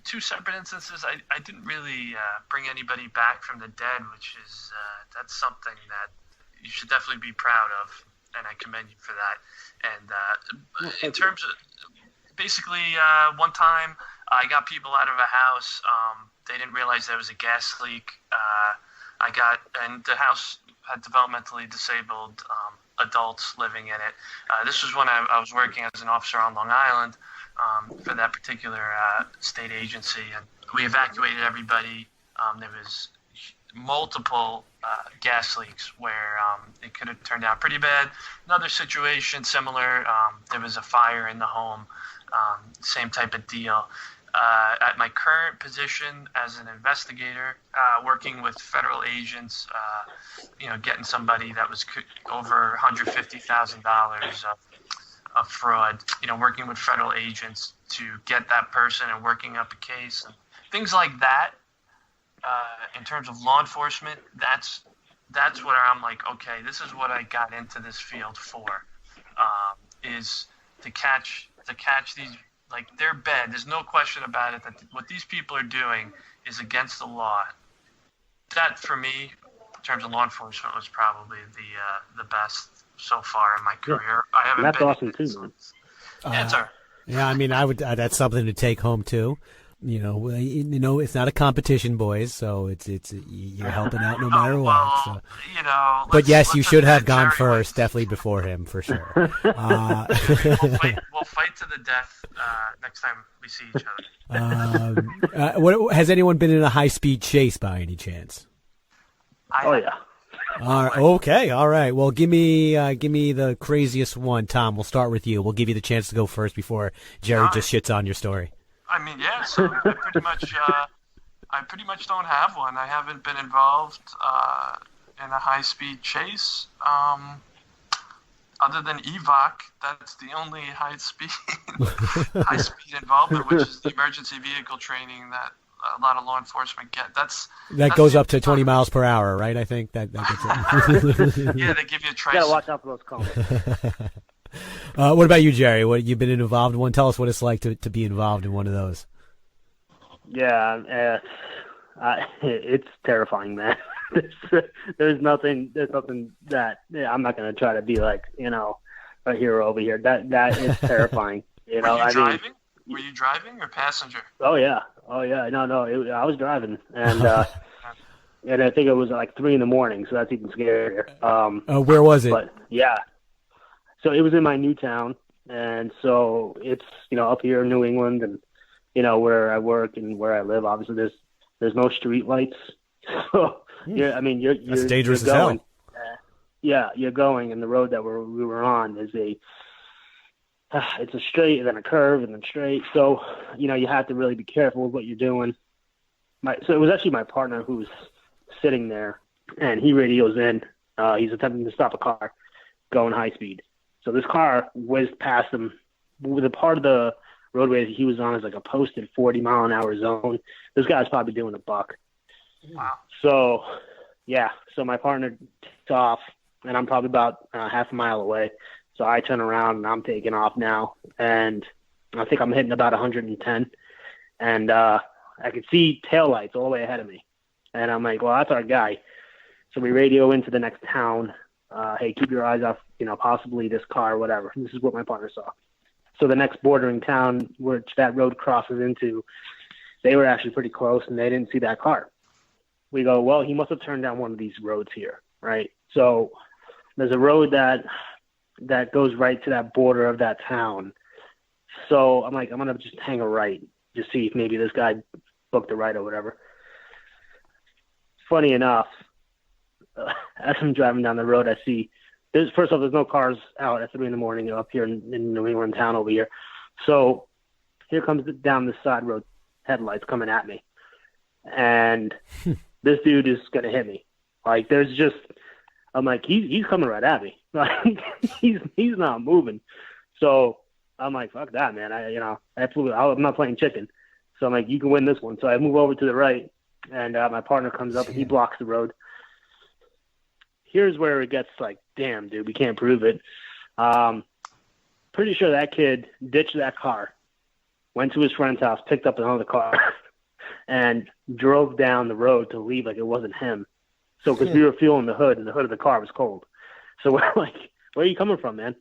two separate instances, I didn't really bring anybody back from the dead, which is that's something that you should definitely be proud of, and I commend you for that. And in terms of, basically, one time I got people out of a house. They didn't realize there was a gas leak. And the house had developmentally disabled adults living in it. This was when I was working as an officer on Long Island for that particular state agency, and we evacuated everybody. There was multiple gas leaks where it could have turned out pretty bad. Another situation similar, there was a fire in the home, same type of deal. At my current position as an investigator, working with federal agents, getting somebody that was over $150,000 of fraud, working with federal agents to get that person and working up a case and things like that. In terms of law enforcement, that's where I'm like, okay, this is what I got into this field for, is to catch these. Like, they're bad. There's no question about it that what these people are doing is against the law. That, for me, in terms of law enforcement, was probably the best so far in my career. I haven't That's been awesome too, man. Yeah, sir. Yeah, I mean, I would. That's something to take home too. It's not a competition, boys. So it's you're helping out no matter what. So. But yes, you should have gone first, definitely before him, for sure. We'll fight to the death next time we see each other. Has anyone been in a high-speed chase by any chance? Oh yeah. All right. Okay. All right. Well, give me the craziest one, Tom. We'll start with you. We'll give you the chance to go first before Jerry just shits on your story. I mean, yeah. So I pretty much don't have one. I haven't been involved in a high-speed chase. Other than EVOC, that's the only high-speed involvement, which is the emergency vehicle training that a lot of law enforcement get. That goes up to 20 miles per hour, right? I think that gets it. Yeah, they give you a trace. You gotta watch out for those comments. What about you, Jerry? You've been involved in one? Tell us what it's like to be involved in one of those. Yeah, it's terrifying, man. There's nothing that I'm not gonna try to be like, a hero over here. That is terrifying. Were you driving? Were you driving or passenger? Oh yeah. No. I was driving, and and I think it was like 3 a.m, so that's even scarier. Where was it? But yeah. So it was in my new town, and so it's up here in New England, and where I work and where I live. Obviously, there's no street lights, so you're that's dangerous you're going, as hell. You're going, and the road that we were on is it's a straight and then a curve and then straight. So you have to really be careful with what you're doing. So it was actually my partner who's sitting there, and he radios in. He's attempting to stop a car going high speed. So this car whizzed past him. The part of the roadway that he was on is like a posted 40-mile-an-hour zone. This guy's probably doing $1. Wow. So, yeah. So my partner takes off, and I'm probably about half a mile away. So I turn around, and I'm taking off now. And I think I'm hitting about 110. And I could see taillights all the way ahead of me. And I'm like, well, that's our guy. So we radio into the next town. Hey, keep your eyes off, possibly this car or whatever. This is what my partner saw. So the next bordering town which that road crosses into, they were actually pretty close, and they didn't see that car. We go, well, he must have turned down one of these roads here, right? So there's a road that goes right to that border of that town. So I'm like, I'm going to just hang a right, just see if maybe this guy booked a right or whatever. Funny enough, as I'm driving down the road, I see first off, there's no cars out at 3 a.m. up here in New England town over here. So here comes down the side road headlights coming at me, and this dude is gonna hit me. Like I'm like, he's coming right at me. Like he's not moving. So I'm like, fuck that, man. I'm not playing chicken. So I'm like, you can win this one. So I move over to the right, and my partner comes up and he blocks the road. here's where it gets like, damn, dude, we can't prove it. Pretty sure that kid ditched that car, went to his friend's house, picked up another car, and drove down the road to leave like it wasn't him. So, because we were feeling the hood, and the hood of the car was cold. So we're like, where are you coming from, man?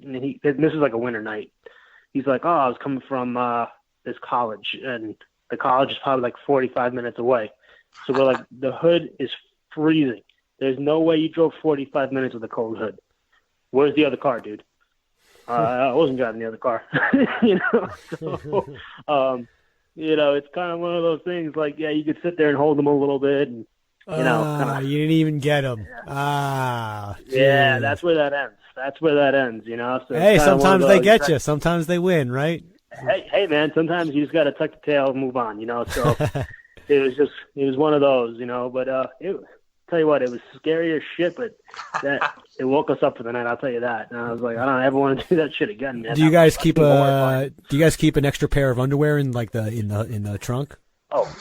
And this is like a winter night. He's like, oh, I was coming from this college, and the college is probably like 45 minutes away. So we're like, the hood is freezing. There's no way you drove 45 minutes with a cold hood. Where's the other car, dude? I wasn't driving the other car. So, it's kind of one of those things like, yeah, you could sit there and hold them a little bit, and you didn't even get them. Yeah, that's where that ends. So hey, sometimes they get you. Sometimes they win, right? Hey, man. Sometimes you just got to tuck the tail and move on. So it was one of those. But tell you what, it was scary as shit. But it woke us up for the night. I'll tell you that. And I was like, I don't ever want to do that shit again, man. Do you guys keep an extra pair of underwear in like in the trunk? Oh,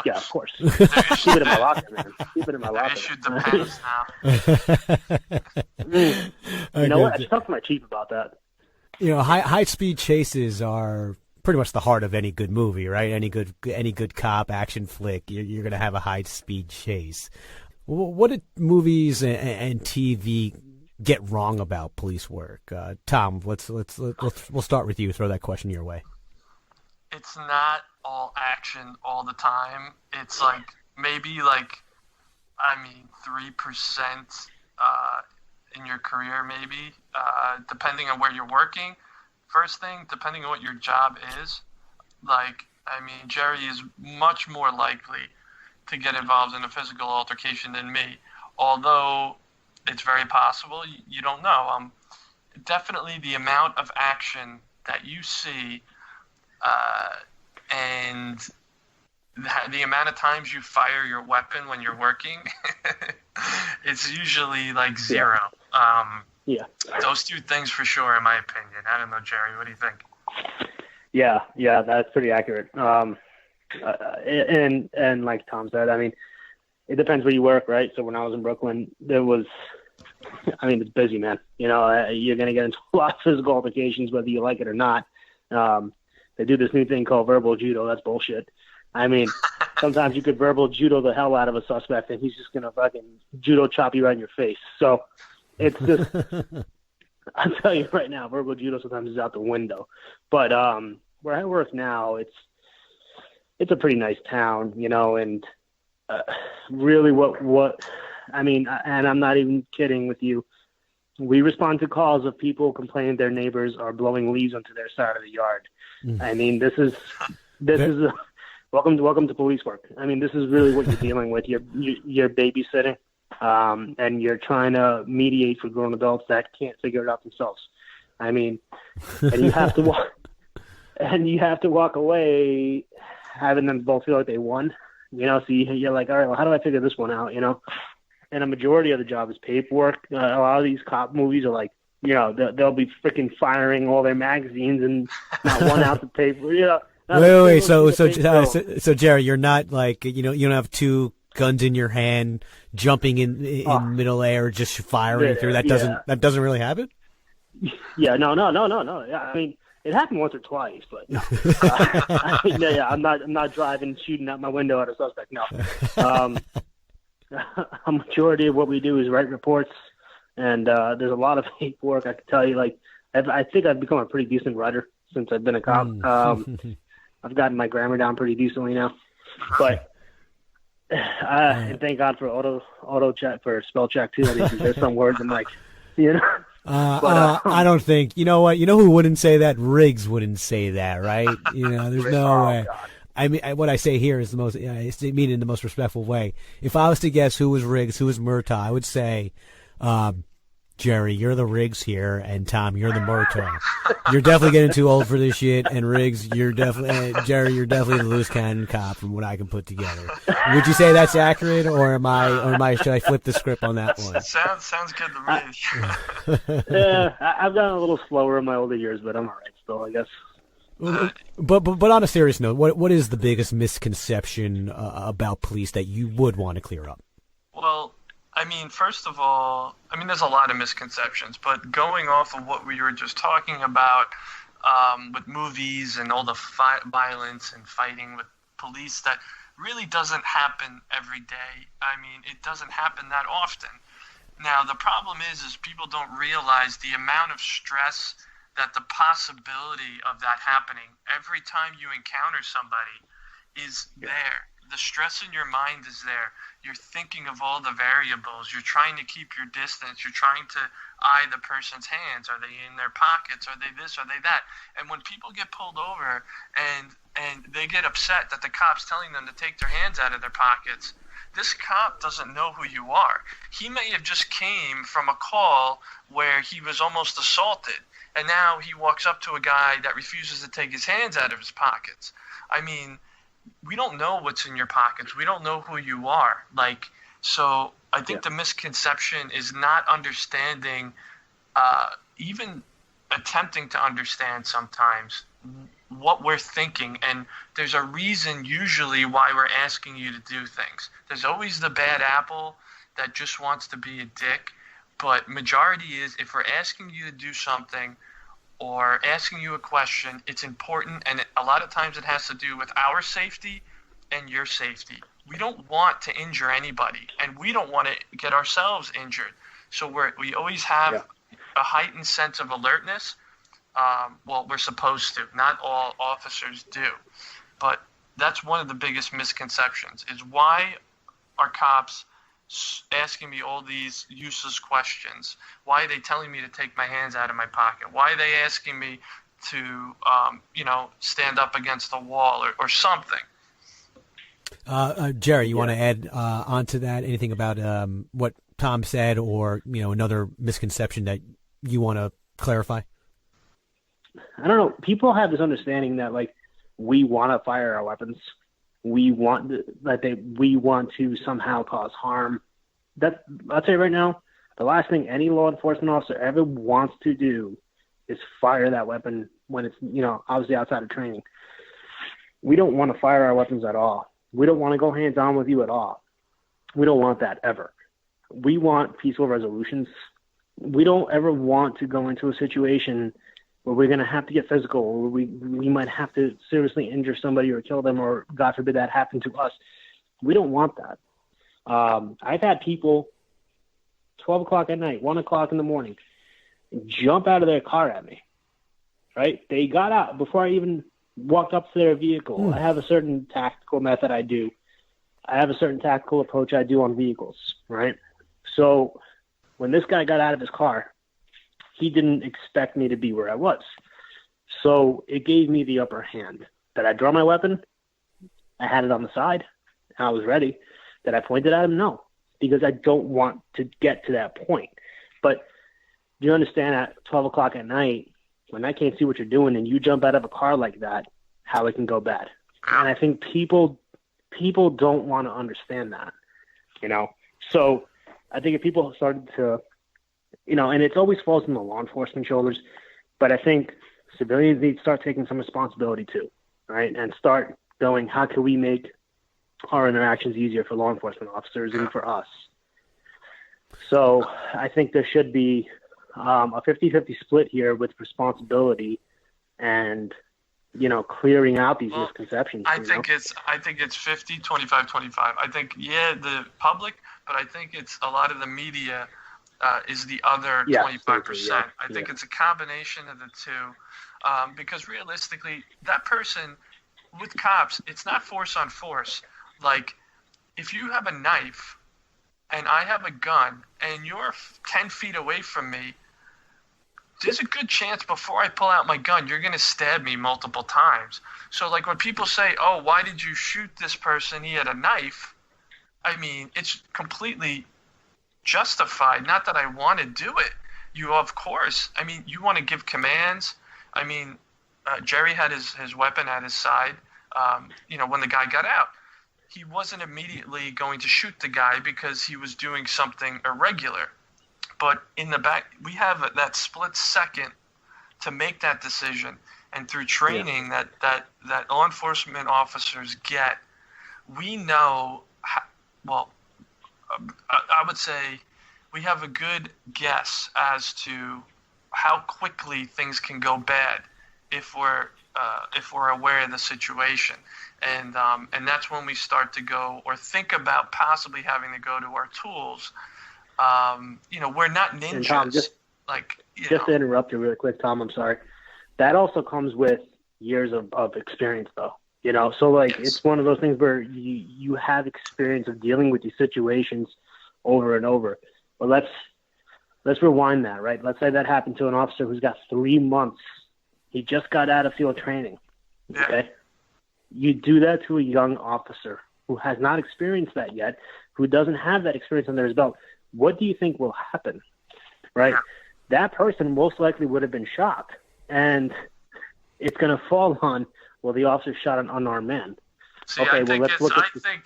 yeah, of course. Keep it in my locker, man. Keep it in my locker. Issued the pants now. You know what? I talked to my chief about that. High-speed chases are pretty much the heart of any good movie, right? Any good cop action flick, you're going to have a high-speed chase. What did movies and TV get wrong about police work? Tom, we'll start with you. Throw that question your way. It's not all action all the time. It's like maybe 3% in your career, maybe, depending on where you're working. First thing, depending on what your job is. Jerry is much more likely to get involved in a physical altercation than me, although it's very possible. You don't know. Definitely the amount of action that you see and the amount of times you fire your weapon when you're working, it's usually like zero. Yeah. Those two things for sure, in my opinion. I don't know, Jerry, what do you think? Yeah, that's pretty accurate. And like Tom said, it depends where you work, right? So when I was in Brooklyn, it's busy, man. You're going to get into a lot of physical altercations, whether you like it or not. They do this new thing called verbal judo. That's bullshit. Sometimes you could verbal judo the hell out of a suspect, and he's just going to fucking judo chop you right in your face. So it's just, I'll tell you right now, verbal judo sometimes is out the window. But where I work now, it's a pretty nice town, and really and I'm not even kidding with you. We respond to calls of people complaining their neighbors are blowing leaves onto their side of the yard. This is welcome to police work. This is really what you're dealing with. You're babysitting, and you're trying to mediate for grown adults that can't figure it out themselves. And you have to walk away having them both feel like they won. So you're like, all right, well, how do I figure this one out? And a majority of the job is paperwork. A lot of these cop movies are like, they'll be freaking firing all their magazines and not one ounce of paper. Wait. So Jerry, you're not like, you don't have two guns in your hand, jumping in middle air, just firing through. That doesn't really happen. Yeah, no. Yeah, it happened once or twice, but I'm not driving, shooting out my window at a suspect. No. A majority of what we do is write reports, and there's a lot of paperwork. I can tell you, I think I've become a pretty decent writer since I've been a cop. I've gotten my grammar down pretty decently now, but and thank God for auto check, for spell check too. There's some words I'm like, I don't think, you know what? You know who wouldn't say that? Riggs wouldn't say that, right? There's no way. God. What I say here is I mean in the most respectful way. If I was to guess who was Riggs, who was Murtaugh, I would say, Jerry, you're the Riggs here, and Tom, you're the Murtaugh. You're definitely getting too old for this shit, and Riggs, Jerry, you're definitely the loose cannon cop from what I can put together. Would you say that's accurate, or should I flip the script on that one? Sounds good to me. Yeah, I've gotten a little slower in my older years, but I'm all right still, I guess. But on a serious note, what is the biggest misconception about police that you would want to clear up? Well, I mean, first of all, there's a lot of misconceptions, but going off of what we were just talking about with movies and all the violence and fighting with police, that really doesn't happen every day. I mean, it doesn't happen that often. Now, the problem is people don't realize the amount of stress that the possibility of that happening every time you encounter somebody is there. The stress in your mind is there. You're thinking of all the variables. You're trying to keep your distance. You're trying to eye the person's hands. Are they in their pockets? Are they this? Are they that? And when people get pulled over and they get upset that the cop's telling them to take their hands out of their pockets, this cop doesn't know who you are. He may have just came from a call where he was almost assaulted, and now he walks up to a guy that refuses to take his hands out of his pockets. I mean, we don't know what's in your pockets. We don't know who you are. So I think the misconception is not understanding, even attempting to understand sometimes what we're thinking. And there's a reason usually why we're asking you to do things. There's always the bad apple that just wants to be a dick. But majority is, if we're asking you to do something or asking you a question, it's important, and a lot of times it has to do with our safety and your safety. We don't want to injure anybody, and we don't want to get ourselves injured. So we always have a heightened sense of alertness. Well, we're supposed to. Not all officers do. But that's one of the biggest misconceptions, is why are cops asking me all these useless questions? Why are they telling me to take my hands out of my pocket? Why are they asking me to, stand up against the wall or something? Jerry, you want to add on to that? Anything about what Tom said, or another misconception that you want to clarify? I don't know. People have this understanding that we want to fire our weapons. We want to somehow cause harm. I'll tell you right now, the last thing any law enforcement officer ever wants to do is fire that weapon when it's, obviously outside of training. We don't want to fire our weapons at all. We don't want to go hands on with you at all. We don't want that ever. We want peaceful resolutions. We don't ever want to go into a situation where we're going to have to get physical, or we might have to seriously injure somebody or kill them, or God forbid that happen to us. We don't want that. I've had people 12 o'clock at night, 1 o'clock in the morning, jump out of their car at me, right? They got out before I even walked up to their vehicle. I have a certain tactical method I do. I have a certain tactical approach I do on vehicles, right? So when this guy got out of his car, he didn't expect me to be where I was. So it gave me the upper hand. Did I draw my weapon? I had it on the side, and I was ready. Did I point it at him? No, because I don't want to get to that point. But do you understand at 12 o'clock at night, when I can't see what you're doing and you jump out of a car like that, how it can go bad? And I think people don't want to understand that, So I think if people started to, and it always falls on the law enforcement shoulders, but I think civilians need to start taking some responsibility too, right? And start going, how can we make our interactions easier for law enforcement officers and for us? So I think there should be a 50-50 split here with responsibility and, clearing out these misconceptions. I think it's 50, 25, 25. I think, the public, but I think it's a lot of the media is the other 25%. I think it's a combination of the two, because realistically, that person with cops, it's not force on force. If you have a knife and I have a gun and you're 10 feet away from me, there's a good chance before I pull out my gun, you're going to stab me multiple times. So when people say, oh, why did you shoot this person? He had a knife. It's completely justified. Not that I want to do it. You, of course, you want to give commands. Jerry had his weapon at his side, when the guy got out. He wasn't immediately going to shoot the guy because he was doing something irregular. But in the back, we have that split second to make that decision. And through training that law enforcement officers get, we know, I would say we have a good guess as to how quickly things can go bad if we're aware of the situation, and that's when we start to go or think about possibly having to go to our tools. We're not ninjas. And Tom, just to interrupt you really quick, Tom, I'm sorry. That also comes with years of experience, though. So Yes. It's one of those things where you have experience of dealing with these situations over and over. But let's rewind that, right? Let's say that happened to an officer who's got 3 months. He just got out of field training. Yeah. Okay. You do that to a young officer who has not experienced that yet, who doesn't have that experience under his belt. What do you think will happen? Right? Yeah. That person most likely would have been shot. And it's going to fall on, well, the officer shot an unarmed man. See, okay, I think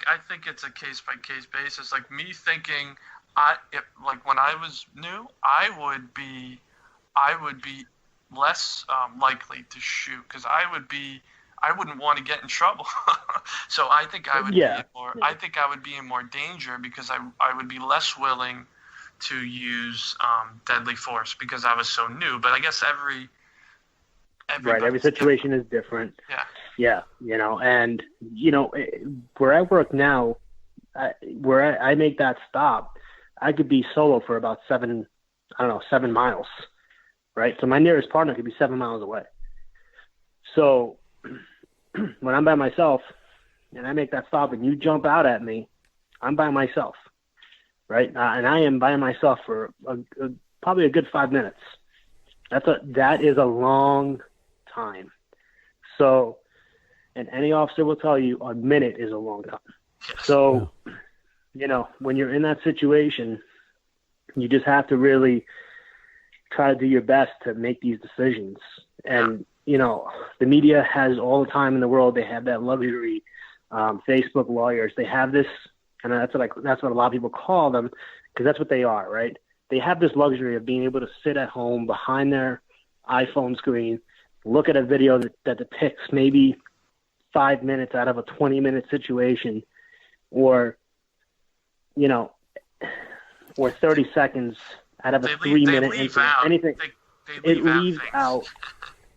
I think it's a case by case basis. Like me thinking, when I was new, I would be less likely to shoot because I wouldn't want to get in trouble. So I think I would I think I would be in more danger because I would be less willing to use deadly force because I was so new. But I guess every situation is different. Yeah. And where I work now, where I make that stop, I could be solo for about 7 miles, right? So my nearest partner could be 7 miles away. So when I'm by myself and I make that stop and you jump out at me, I'm by myself, right? And I am by myself for probably a good 5 minutes. That is a long time. So, and any officer will tell you a minute is a long time. So, when you're in that situation, you just have to really try to do your best to make these decisions. And, the media has all the time in the world. They have that luxury. Facebook lawyers, they have this, and that's what a lot of people call them, because that's what they are, right? They have this luxury of being able to sit at home behind their iPhone screen, look at a video that depicts maybe 5 minutes out of a 20-minute situation, or 30 seconds out of a 3-minute incident. Anything. It leaves out.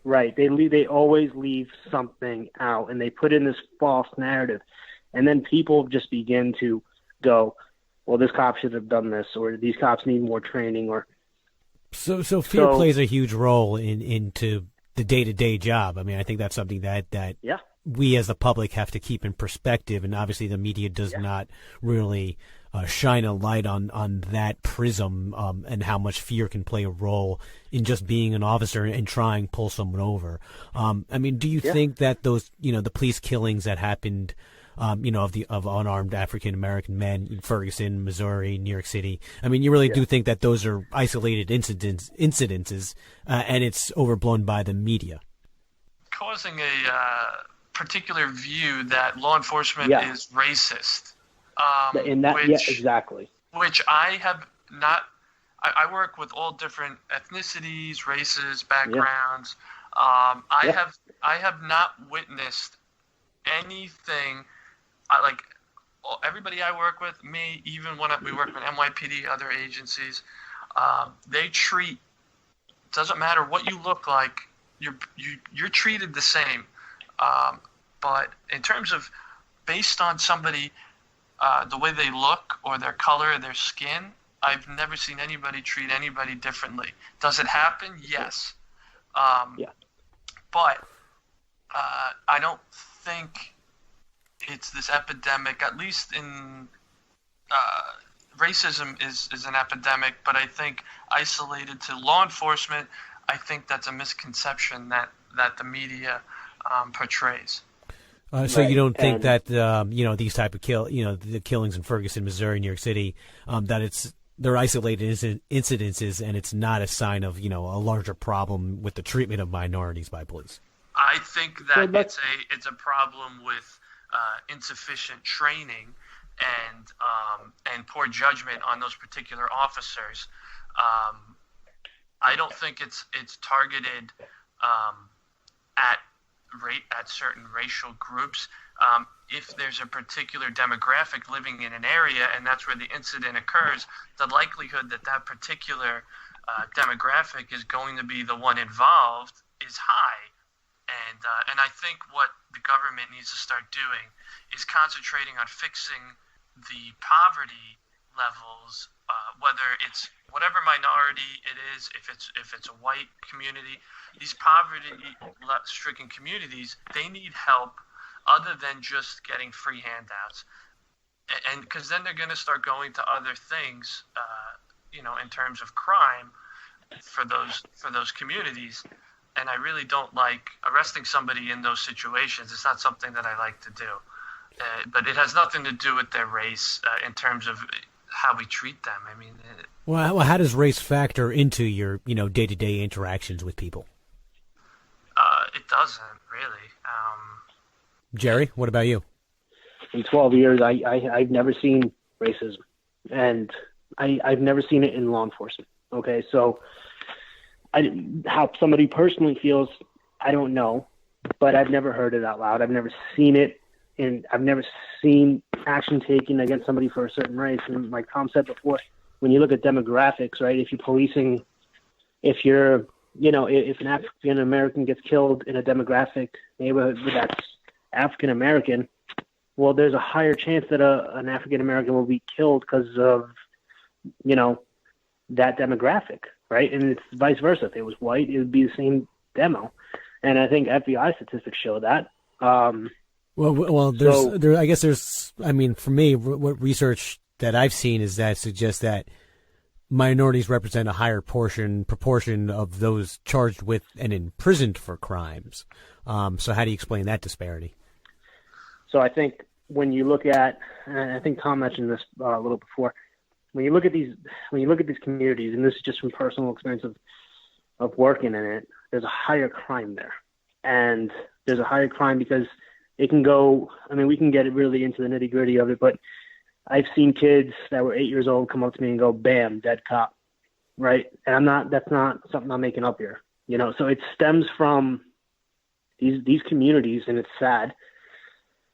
Right. They always leave something out, and they put in this false narrative, and then people just begin to go, well, this cop should have done this, or these cops need more training, or. So fear plays a huge role into the day-to-day job. I mean, I think that's something that we as the public have to keep in perspective, and obviously the media does not really shine a light on that prism and how much fear can play a role in just being an officer and trying to pull someone over. I mean, do you think that those, the police killings that happened, of unarmed African-American men in Ferguson, Missouri, New York City, I mean, you really do think that those are isolated incidences and it's overblown by the media? Causing a particular view that law enforcement is racist. Exactly. Which I have not. I work with all different ethnicities, races, backgrounds. I have not witnessed anything. Everybody I work with, me, even when we work with NYPD, other agencies, they treat. Doesn't matter what you look like, you're treated the same. But in terms of based on somebody. The way they look or their color or their skin, I've never seen anybody treat anybody differently. Does it happen? Yes. But I don't think it's this epidemic, at least in racism is an epidemic, but I think isolated to law enforcement, I think that's a misconception that the media portrays. So you don't think that these type of the killings in Ferguson, Missouri, New York City, that they're isolated incidences, and it's not a sign of a larger problem with the treatment of minorities by police? I think that it's a problem with insufficient training and poor judgment on those particular officers. I don't think it's targeted at at certain racial groups. If there's a particular demographic living in an area and that's where the incident occurs, the likelihood that that particular demographic is going to be the one involved is high. And I think what the government needs to start doing is concentrating on fixing the poverty levels, whether it's whatever minority it is, if it's a white community, these poverty-stricken communities, they need help other than just getting free handouts, and because then they're going to start going to other things, in terms of crime for those communities. And I really don't like arresting somebody in those situations. It's not something that I like to do. But it has nothing to do with their race in terms of how we treat them. I mean, well, how does race factor into your, day-to-day interactions with people? It doesn't really. Jerry, what about you? In 12 years, I've never seen racism, and I've never seen it in law enforcement. Okay, so how somebody personally feels, I don't know, but I've never heard it out loud. I've never seen it, and I've never seen action taken against somebody for a certain race. And like Tom said before, when you look at demographics, right, if an African American gets killed in a demographic neighborhood that's African American, well, there's a higher chance that an African American will be killed because of, that demographic, right? And it's vice versa. If it was white, it would be the same demo. And I think FBI statistics show that. For me, what research that I've seen is that suggests that minorities represent a higher proportion of those charged with and imprisoned for crimes. So how do you explain that disparity? So I think when you look at, and I think Tom mentioned this a little before, when you look at these communities, and this is just from personal experience of working in it, there's a higher crime there. And there's a higher crime because it can go, we can get really into the nitty gritty of it, but I've seen kids that were 8 years old come up to me and go, bam, dead cop, right? And that's not something I'm making up here, so it stems from these communities, and it's sad.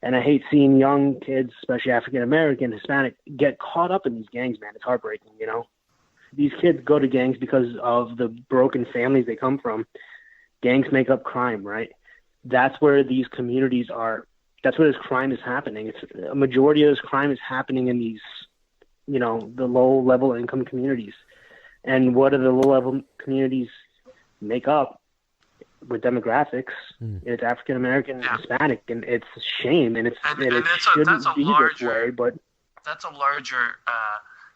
And I hate seeing young kids, especially African-American, Hispanic, get caught up in these gangs, man. It's heartbreaking, These kids go to gangs because of the broken families they come from. Gangs make up crime, right? That's where these communities are. That's where this crime is happening. A majority of this crime is happening in these, the low-level income communities. And what do the low-level communities make up? With demographics, it's African American, Hispanic, and it's a shame, and it shouldn't be this way. But that's a larger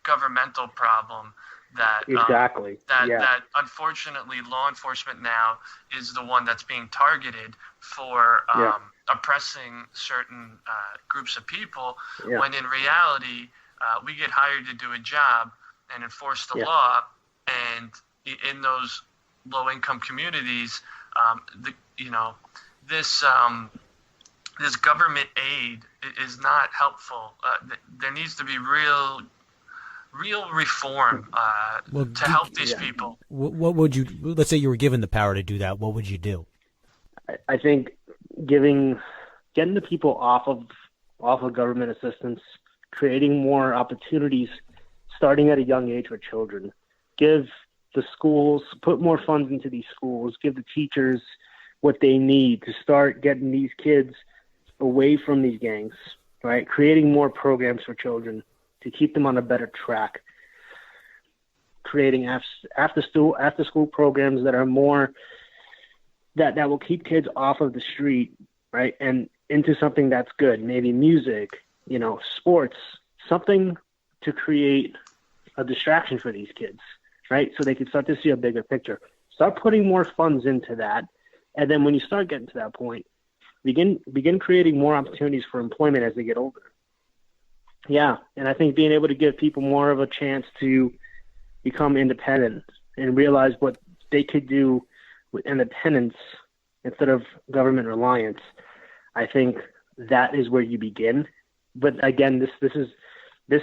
governmental problem that that unfortunately law enforcement now is the one that's being targeted for oppressing certain groups of people. When in reality, we get hired to do a job and enforce the law, and in those low-income communities. This government aid is not helpful. There needs to be real reform to help these people. What would you? Let's say you were given the power to do that. What would you do? I think getting the people off of government assistance, creating more opportunities, starting at a young age for children, give the schools, put more funds into these schools, give the teachers what they need to start getting these kids away from these gangs, right? Creating more programs for children to keep them on a better track. Creating after school programs that are more, that will keep kids off of the street, right? And into something that's good, maybe music, sports, something to create a distraction for these kids. Right, so they can start to see a bigger picture. Start putting more funds into that, and then when you start getting to that point, begin creating more opportunities for employment as they get older. Yeah, and I think being able to give people more of a chance to become independent and realize what they could do with independence instead of government reliance. I think that is where you begin. But again, this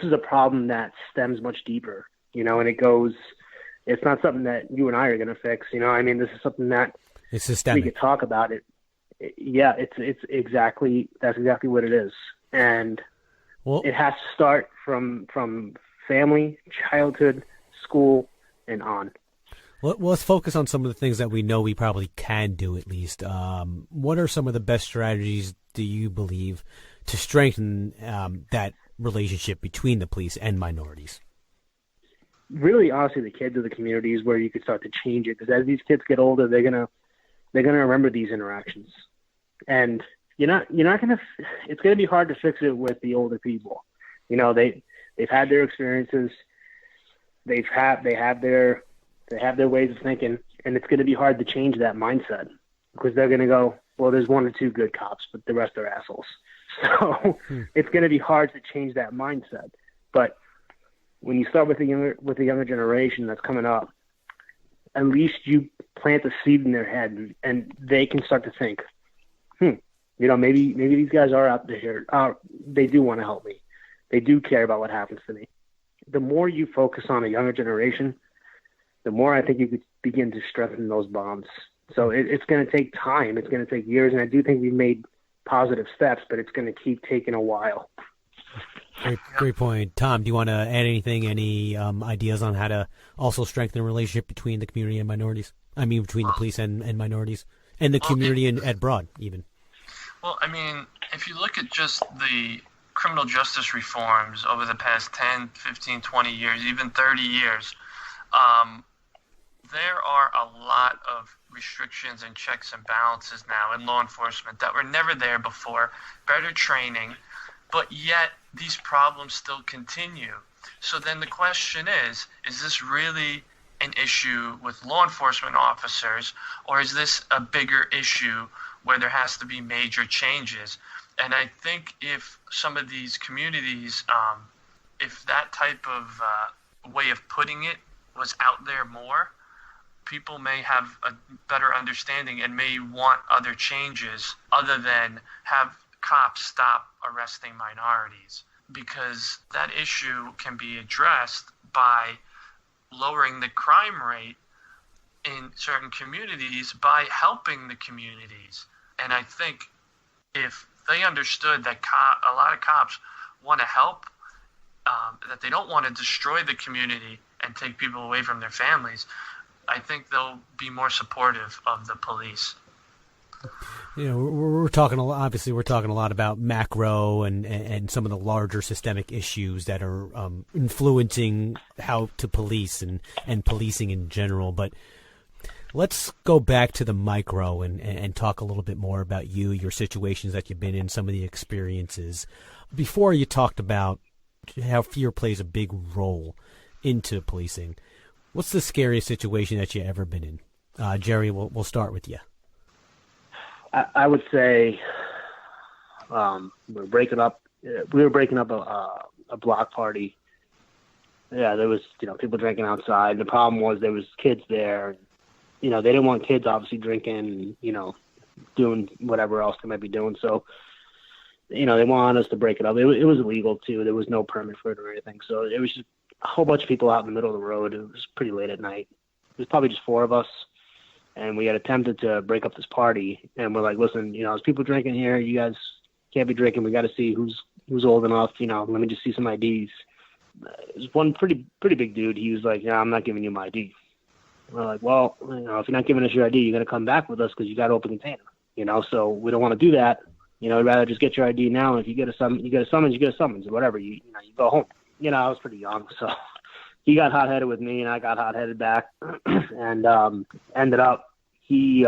is a problem that stems much deeper, and it goes. It's not something that you and I are going to fix. This is something that it's systemic. We could talk about it. Yeah, that's exactly what it is, and it has to start from family, childhood, school, and on. Well, let's focus on some of the things that we know we probably can do at least. What are some of the best strategies, do you believe, to strengthen that relationship between the police and minorities? Really, honestly, the kids of the community is where you could start to change it, because as these kids get older, they're gonna remember these interactions, and you're not gonna. It's gonna be hard to fix it with the older people. You know, they've had their experiences, they have their ways of thinking, and it's gonna be hard to change that mindset, because they're gonna go, well, there's one or two good cops, but the rest are assholes. So it's gonna be hard to change that mindset. But when you start with the younger generation that's coming up, at least you plant a seed in their head, and they can start to think, maybe these guys are out there. They do want to help me. They do care about what happens to me. The more you focus on a younger generation, the more I think you could begin to strengthen those bonds. So it's going to take time. It's going to take years, and I do think we've made positive steps, but it's going to keep taking a while. Great point. Tom, do you want to add anything, any ideas on how to also strengthen the relationship between the community and minorities? I mean, between the police and minorities, and the community at broad, even. Well, I mean, if you look at just the criminal justice reforms over the past 10, 15, 20 years, even 30 years, there are a lot of restrictions and checks and balances now in law enforcement that were never there before, better training, but yet these problems still continue. So then the question is this really an issue with law enforcement officers, or is this a bigger issue where there has to be major changes? And I think if some of these communities, if that type of way of putting it was out there more, people may have a better understanding and may want other changes other than have cops stop arresting minorities, because that issue can be addressed by lowering the crime rate in certain communities by helping the communities. And I think if they understood that a lot of cops want to help, that they don't want to destroy the community and take people away from their families, I think they'll be more supportive of the police. You know, we're talking a lot, obviously we're talking a lot about macro and some of the larger systemic issues that are influencing how to police and policing in general. But let's go back to the micro and talk a little bit more about your situations that you've been in, some of the experiences. Before, you talked about how fear plays a big role into policing. What's the scariest situation that you've ever been in? Jerry, we'll start with you. I would say we were breaking up a block party. Yeah, there was people drinking outside. The problem was there was kids there. They didn't want kids obviously drinking, doing whatever else they might be doing. So, they wanted us to break it up. It was illegal too. There was no permit for it or anything. So it was just a whole bunch of people out in the middle of the road. It was pretty late at night. It was probably just four of us. And we had attempted to break up this party, and we're like, listen, there's people drinking here. You guys can't be drinking. We got to see who's old enough. Let me just see some IDs. There's one pretty big dude. He was like, yeah, I'm not giving you my ID. We're like, well, if you're not giving us your ID, you're going to come back with us because you got open container. So we don't want to do that. I'd rather just get your ID now. If you get a summons, you get a summons. Whatever. You go home. I was pretty young, so. He got hot-headed with me, and I got hot-headed back, and ended up he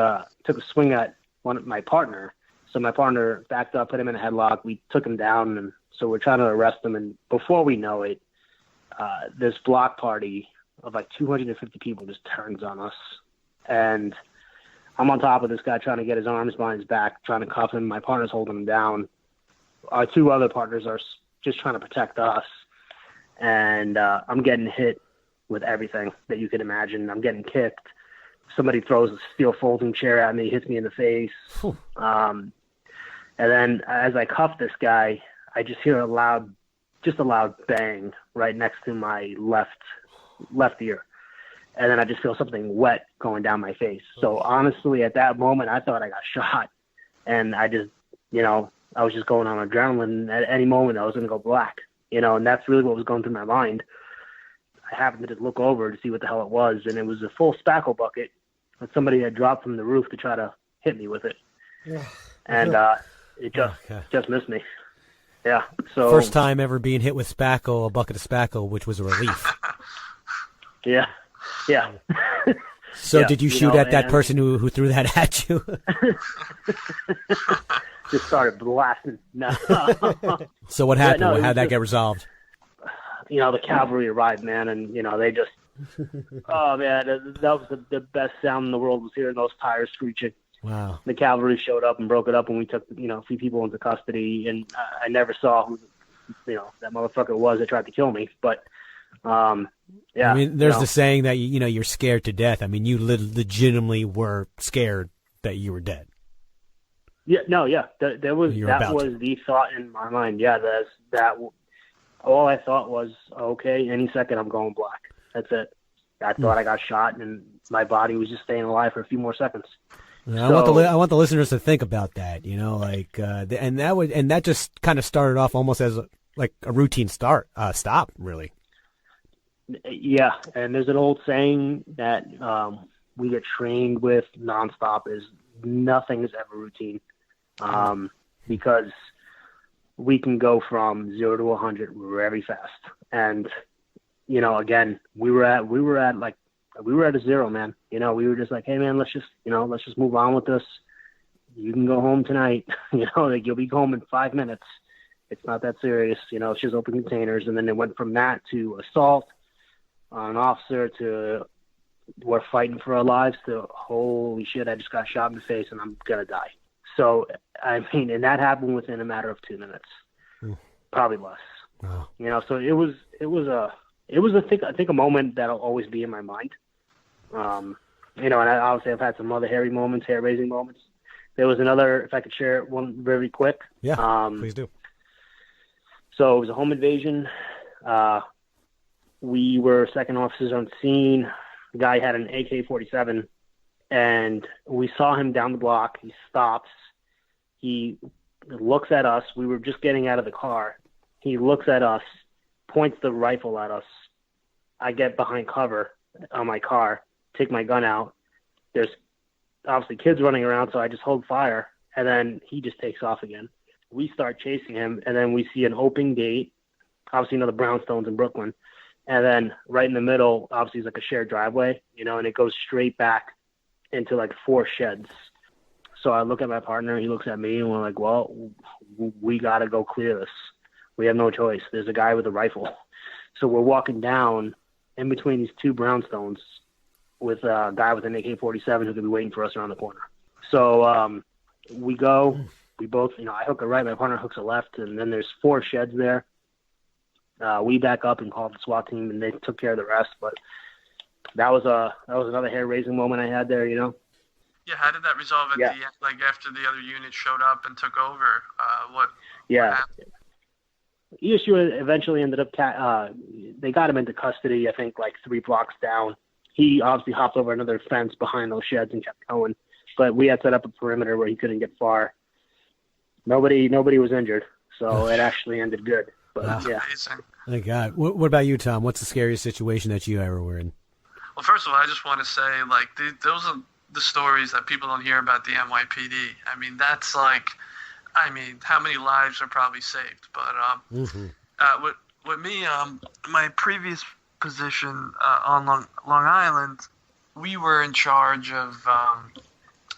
took a swing at my partner. So my partner backed up, put him in a headlock. We took him down, and so we're trying to arrest him. And before we know it, this block party of like 250 people just turns on us, and I'm on top of this guy trying to get his arms behind his back, trying to cuff him. My partner's holding him down. Our two other partners are just trying to protect us. And I'm getting hit with everything that you can imagine. I'm getting kicked. Somebody throws a steel folding chair at me, hits me in the face. And then as I cuff this guy, I just hear a loud bang right next to my left ear. And then I just feel something wet going down my face. So honestly, at that moment, I thought I got shot. and I just, I was just going on adrenaline. At any moment, I was going to go black, and that's really what was going through my mind. I happened to just look over to see what the hell it was, and it was a full spackle bucket that somebody had dropped from the roof to try to hit me with it. And it just missed me. Yeah. So first time ever being hit with spackle, a bucket of spackle, which was a relief. Yeah. So did you shoot at that person who threw that at you? Just started blasting. No. So what happened? How'd that get resolved? The cavalry arrived, man, and they just, oh man, that was the best sound in the world, was hearing those tires screeching. Wow. The cavalry showed up and broke it up, and we took, a few people into custody, and I never saw who, that motherfucker was that tried to kill me, but, yeah. I mean, there's the saying that, you're scared to death. I mean, you legitimately were scared that you were dead. Yeah, no, yeah. That was the thought in my mind. Yeah, that all I thought was, okay, any second I'm going black. That's it. I thought I got shot, and my body was just staying alive for a few more seconds. Yeah, I want the listeners to think about that, and that just kind of started off almost as a routine stop, really. Yeah, and there's an old saying that we get trained with nonstop is nothing is ever routine, because we can go from 0 to 100 very fast. And again, we were at a zero, man. We were just like, hey man, let's just move on with this. You can go home tonight. You'll be home in 5 minutes. It's not that serious. It's just open containers. And then it went from that to assault on an officer to we're fighting for our lives to holy shit, I just got shot in the face and I'm gonna die. So I mean, and that happened within a matter of 2 minutes, probably less. Wow. So it was I think a moment that'll always be in my mind. And obviously I've had some other hair-raising moments. There was another, if I could share one very quick. Yeah, please do. So it was a home invasion. We were second officers on scene. The guy had an AK-47, and we saw him down the block. He stops. He looks at us. We were just getting out of the car. He looks at us, points the rifle at us. I get behind cover on my car, take my gun out. There's obviously kids running around, so I just hold fire, and then he just takes off again. We start chasing him, and then we see an open gate, obviously the brownstones in Brooklyn, and then right in the middle, obviously, is like a shared driveway, and it goes straight back into like 4 sheds. So I look at my partner, he looks at me, and we're like, well, we got to go clear this. We have no choice. There's a guy with a rifle. So we're walking down in between these 2 brownstones with a guy with an AK-47 who could be waiting for us around the corner. So we go. We both, I hook a right, my partner hooks a left, and then there's 4 sheds there. We back up and called the SWAT team, and they took care of the rest. But that was another hair-raising moment I had there, Yeah, how did that resolve at the end? Like after the other unit showed up and took over, what happened? The issue eventually ended up, they got him into custody, I think, like 3 blocks down. He obviously hopped over another fence behind those sheds and kept going. But we had set up a perimeter where he couldn't get far. Nobody was injured, so it actually ended good. But yeah. Amazing. Thank God. What about you, Tom? What's the scariest situation that you ever were in? Well, first of all, I just want to say, those are the stories that people don't hear about the NYPD. I mean, that's how many lives are probably saved? But with me, my previous position on Long Island, we were in charge of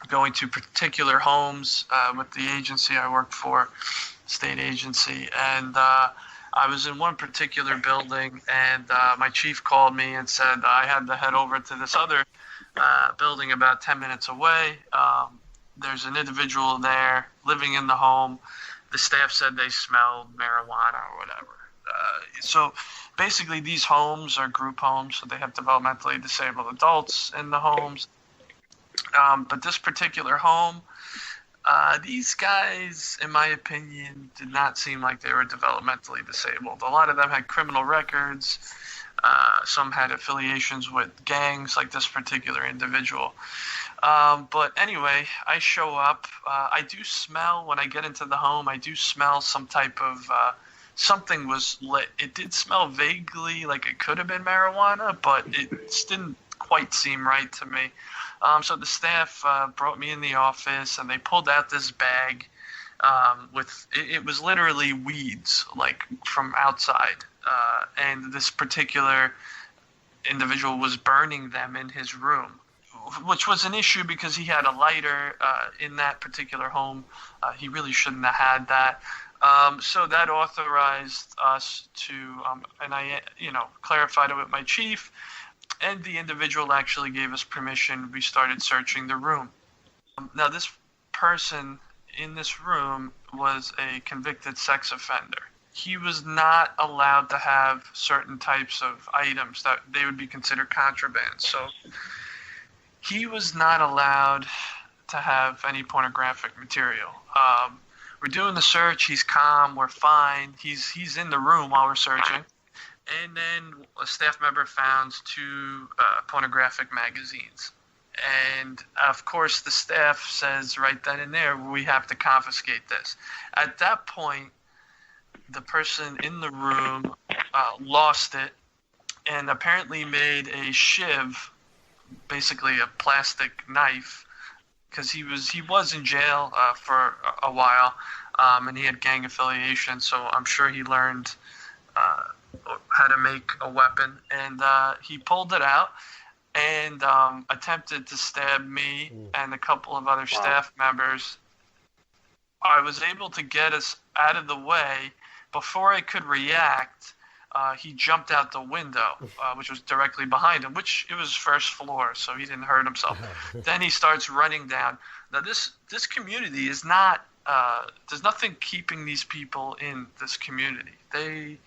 going to particular homes with the agency I worked for, state agency, and I was in one particular building, and my chief called me and said I had to head over to this other building about 10 minutes away. There's an individual there living in the home. The staff said they smelled marijuana or whatever. So basically these homes are group homes, so they have developmentally disabled adults in the homes. But this particular home, these guys, in my opinion, did not seem like they were developmentally disabled. A lot of them had criminal records. Some had affiliations with gangs, like this particular individual. But anyway, I show up. I do smell, when I get into the home, I do smell some type of, something was lit. It did smell vaguely like it could have been marijuana, but it didn't quite seem right to me. So the staff brought me in the office, and they pulled out this bag it was literally weeds, like from outside. And this particular individual was burning them in his room, which was an issue because he had a lighter in that particular home. He really shouldn't have had that. So that authorized us to, and I, clarified it with my chief, and the individual actually gave us permission. We started searching the room. Now, this person in this room was a convicted sex offender. He was not allowed to have certain types of items that they would be considered contraband. So he was not allowed to have any pornographic material. We're doing the search. He's calm. We're fine. He's in the room while we're searching. And then a staff member found 2 pornographic magazines. And, of course, the staff says right then and there, we have to confiscate this. At that point, the person in the room lost it and apparently made a shiv, basically a plastic knife, because he was in jail for a while, and he had gang affiliation, so I'm sure he learned how to make a weapon. And he pulled it out and attempted to stab me and a couple of other staff members. I was able to get us out of the way. Before I could react, he jumped out the window, which was directly behind him, which it was first floor, so he didn't hurt himself. Then he starts running down. Now, this community is not, there's nothing keeping these people in this community. They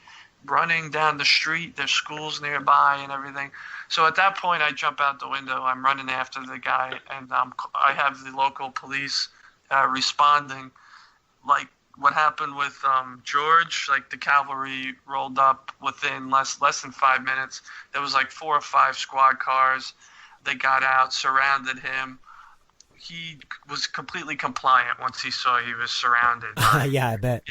running down the street, there's schools nearby and everything. So at that point, I jump out the window. I'm running after the guy, and I have the local police responding. Like what happened with George, like the cavalry rolled up within less than 5 minutes. There was like 4 or 5 squad cars. They got out, surrounded him. He was completely compliant once he saw he was surrounded. Yeah, I bet.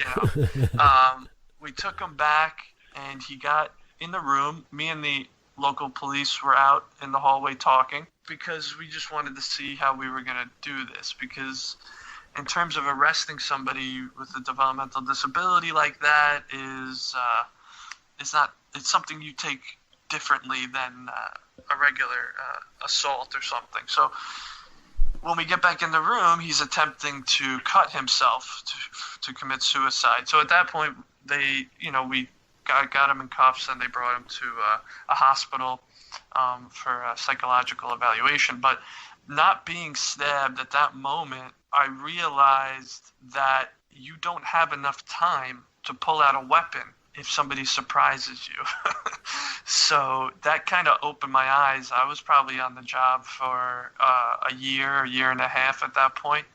We took him back, and he got in the room. Me and the local police were out in the hallway talking because we just wanted to see how we were going to do this. Because in terms of arresting somebody with a developmental disability like that is not, it's something you take differently than a regular assault or something. So when we get back in the room, he's attempting to cut himself to commit suicide. So at that point, we got him in cuffs, and they brought him to a hospital for a psychological evaluation. But not being stabbed at that moment, I realized that you don't have enough time to pull out a weapon if somebody surprises you. So that kind of opened my eyes. I was probably on the job for a year and a half at that point.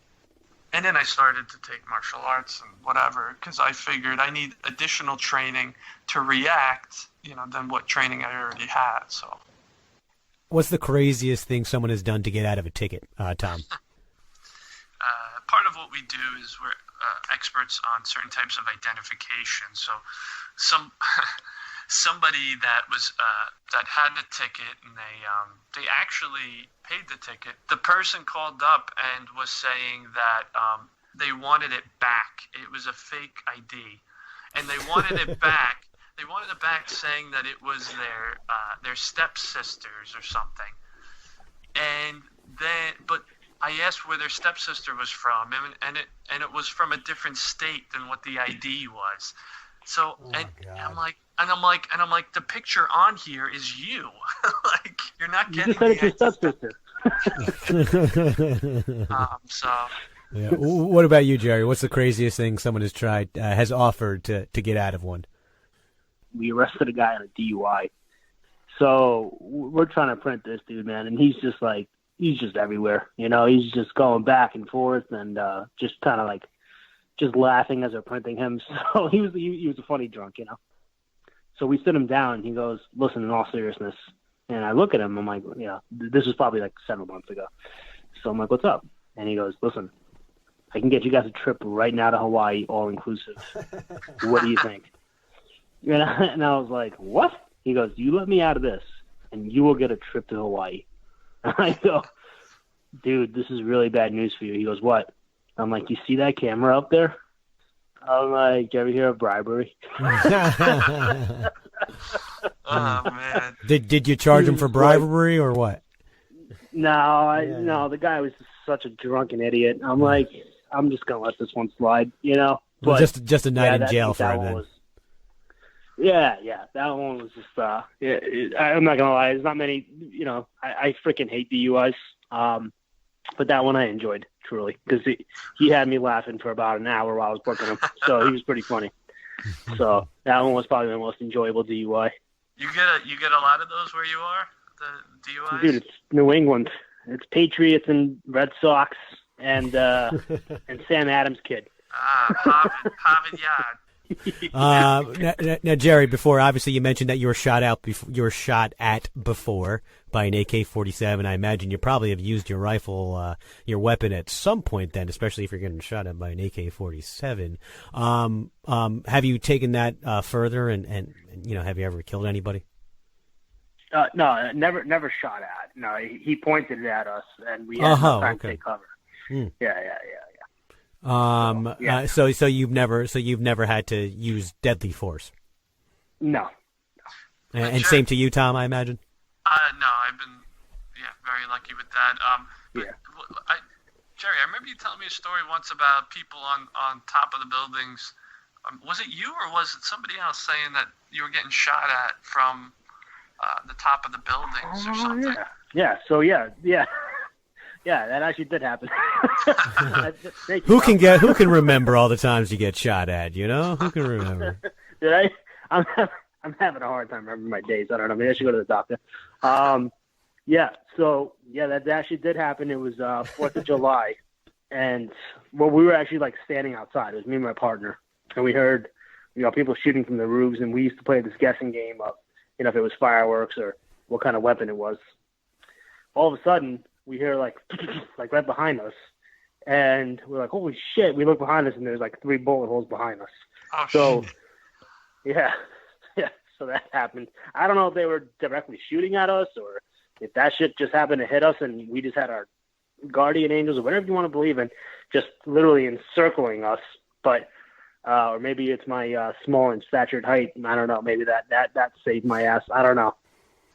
And then I started to take martial arts and whatever, because I figured I need additional training to react, than what training I already had. So, what's the craziest thing someone has done to get out of a ticket, Tom? Part of what we do is we're experts on certain types of identification. So, somebody that was that had a ticket, and they actually paid the ticket. The person called up and was saying that they wanted it back. It was a fake ID, and they wanted it back. They wanted it back, saying that it was their stepsisters or something. And then, but I asked where their stepsister was from, and it was from a different state than what the ID was. So I'm like, the picture on here is you. Like, you're not getting. You just said it's your stepsister. Yeah. What about you, Jerry? What's the craziest thing someone has offered to get out of one? We arrested a guy on a DUI. So we're trying to print this dude, man, and he's just everywhere. He's just going back and forth and just kind of just laughing as we're printing him. So he was a funny drunk, So we sit him down, and he goes, listen, in all seriousness. And I look at him, I'm like, yeah, this was probably like 7 months ago. So I'm like, what's up? And he goes, listen, I can get you guys a trip right now to Hawaii, all inclusive. What do you think? And I was like, what? He goes, you let me out of this, and you will get a trip to Hawaii. And I go, dude, this is really bad news for you. He goes, what? I'm like, you see that camera up there? I'm like, you ever hear of bribery? Oh, man. Did you charge him for bribery or what? No, the guy was such a drunken idiot. I'm like, I'm just going to let this one slide, you know? Well, just a night in jail for him then. Yeah, that one was just, I'm not going to lie, there's not many, you know, I freaking hate DUIs. But that one I enjoyed, truly, because he had me laughing for about an hour while I was booking him. So he was pretty funny. So that one was probably the most enjoyable DUI. You get a lot of those where you are, the DUIs? Dude, it's New England. It's Patriots and Red Sox and Sam Adams' kid. Pavid Yard. Now, Jerry, before obviously you mentioned that you were shot at before by an AK-47. I imagine you probably have used your rifle, your weapon at some point then, especially if you're getting shot at by an AK-47. Have you taken that further and you know, have you ever killed anybody? No, never shot at. No, he pointed it at us, and we had no time to take cover. Yeah. So you've never had to use deadly force? No. And same to you, Tom, I imagine? No, I've been very lucky with that. Jerry, I remember you telling me a story once about people on top of the buildings. Was it you or was it somebody else saying that you were getting shot at from the top of the buildings or something? Yeah. So yeah, that actually did happen. Who can remember all the times you get shot at? You know, who can remember? Did I? I'm having a hard time remembering my days. I don't know. Maybe I should go to the doctor. That actually did happen. It was 4th of July, and we were actually like standing outside. It was me and my partner, and we heard, you know, people shooting from the roofs, and we used to play this guessing game of, you know, if it was fireworks or what kind of weapon it was. All of a sudden, we hear like right behind us, and we're like, holy shit. We look behind us, and there's like 3 bullet holes behind us. Oh, so shit. yeah, so that happened. I don't know if they were directly shooting at us or if that shit just happened to hit us and we just had our guardian angels or whatever you want to believe in just literally encircling us. But or maybe it's my small and statured height. I don't know. Maybe that saved my ass. I don't know.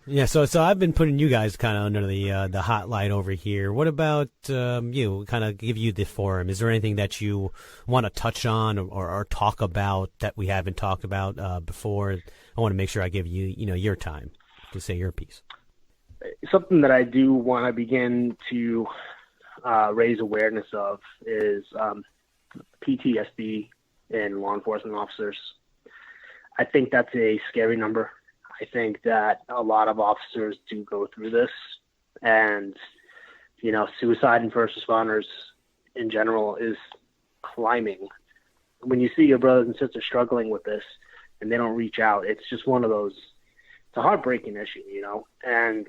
Yeah, so I've been putting you guys kind of under the hot light over here. What about you? Kind of give you the forum. Is there anything that you want to touch on or talk about that we haven't talked about before? I want to make sure I give you your time to say your piece. Something that I do want to begin to raise awareness of is PTSD in law enforcement officers. I think that's a scary number. I think that a lot of officers do go through this, and, you know, suicide in first responders in general is climbing. When you see your brothers and sisters struggling with this and they don't reach out, it's just one of those, it's a heartbreaking issue, you know, and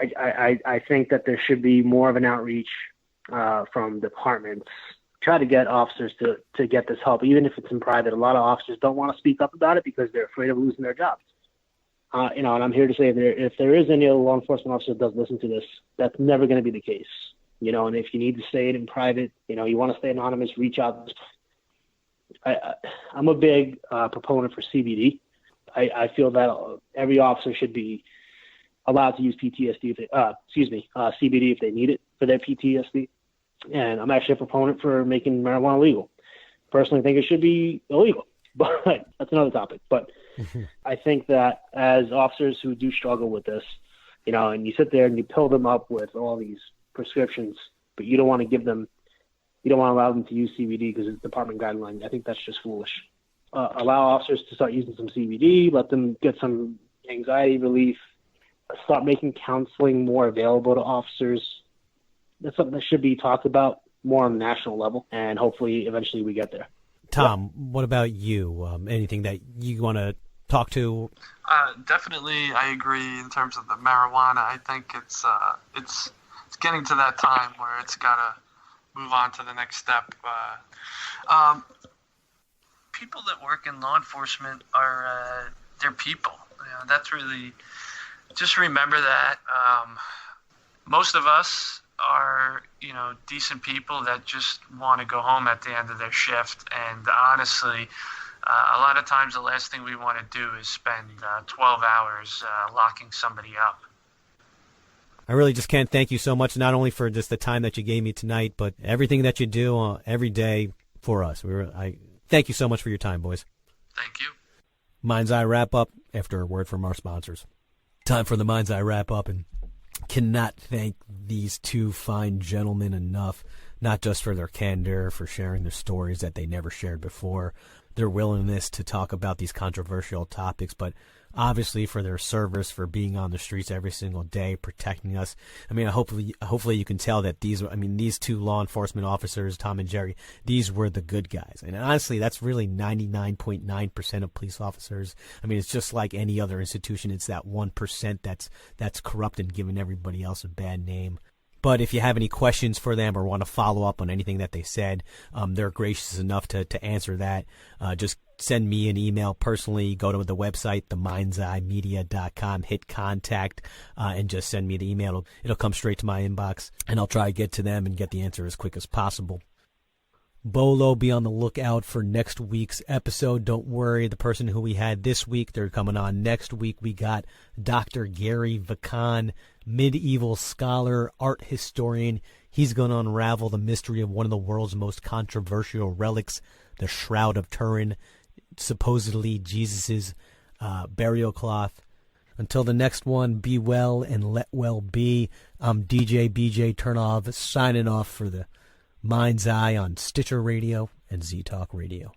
I think that there should be more of an outreach from departments. Try to get officers to get this help, even if it's in private. A lot of officers don't want to speak up about it because they're afraid of losing their jobs. And I'm here to say if there is any other law enforcement officer that does listen to this, that's never going to be the case. You know, and if you need to say it in private, you know, you want to stay anonymous, reach out. I'm a big proponent for CBD. I feel that every officer should be allowed to use CBD if they need it for their PTSD. And I'm actually a proponent for making marijuana legal. Personally, I think it should be illegal, but that's another topic. But I think that as officers who do struggle with this, you know, and you sit there and you pill them up with all these prescriptions, but you don't want to allow them to use CBD because it's department guidelines. I think that's just foolish. Allow officers to start using some CBD, let them get some anxiety relief, start making counseling more available to officers. That's something that should be talked about more on the national level, and hopefully eventually we get there. Tom, what about you? Anything that you want to talk to? Definitely, I agree in terms of the marijuana. I think it's getting to that time where it's got to move on to the next step. People that work in law enforcement are they're people. That's really, just remember that. Most of us are, decent people that just want to go home at the end of their shift. And honestly, a lot of times the last thing we want to do is spend 12 hours locking somebody up. I really just can't thank you so much, not only for just the time that you gave me tonight, but everything that you do every day for us. I thank you so much for your time, boys. Thank you. Mind's Eye wrap up after a word from our sponsors. Time for the Mind's Eye wrap up, and cannot thank these two fine gentlemen enough, not just for their candor, for sharing their stories that they never shared before, their willingness to talk about these controversial topics, but obviously for their service, for being on the streets every single day, protecting us. I mean, hopefully you can tell that these two law enforcement officers, Tom and Jerry, these were the good guys. And honestly, that's really 99.9% of police officers. I mean, it's just like any other institution. It's that 1% that's corrupt and giving everybody else a bad name. But if you have any questions for them or want to follow up on anything that they said, they're gracious enough to answer that. Just send me an email personally. Go to the website, themindseyemedia.com, hit contact, and just send me the email. It'll come straight to my inbox, and I'll try to get to them and get the answer as quick as possible. Bolo, be on the lookout for next week's episode. Don't worry, the person who we had this week, they're coming on next week. We got Dr. Gary Vacan, medieval scholar, art historian. He's going to unravel the mystery of one of the world's most controversial relics, the Shroud of Turin, supposedly Jesus's burial cloth. Until the next one, be well and let well be. I'm DJ BJ Turnoff signing off for the Mind's Eye on Stitcher Radio and Z Talk Radio.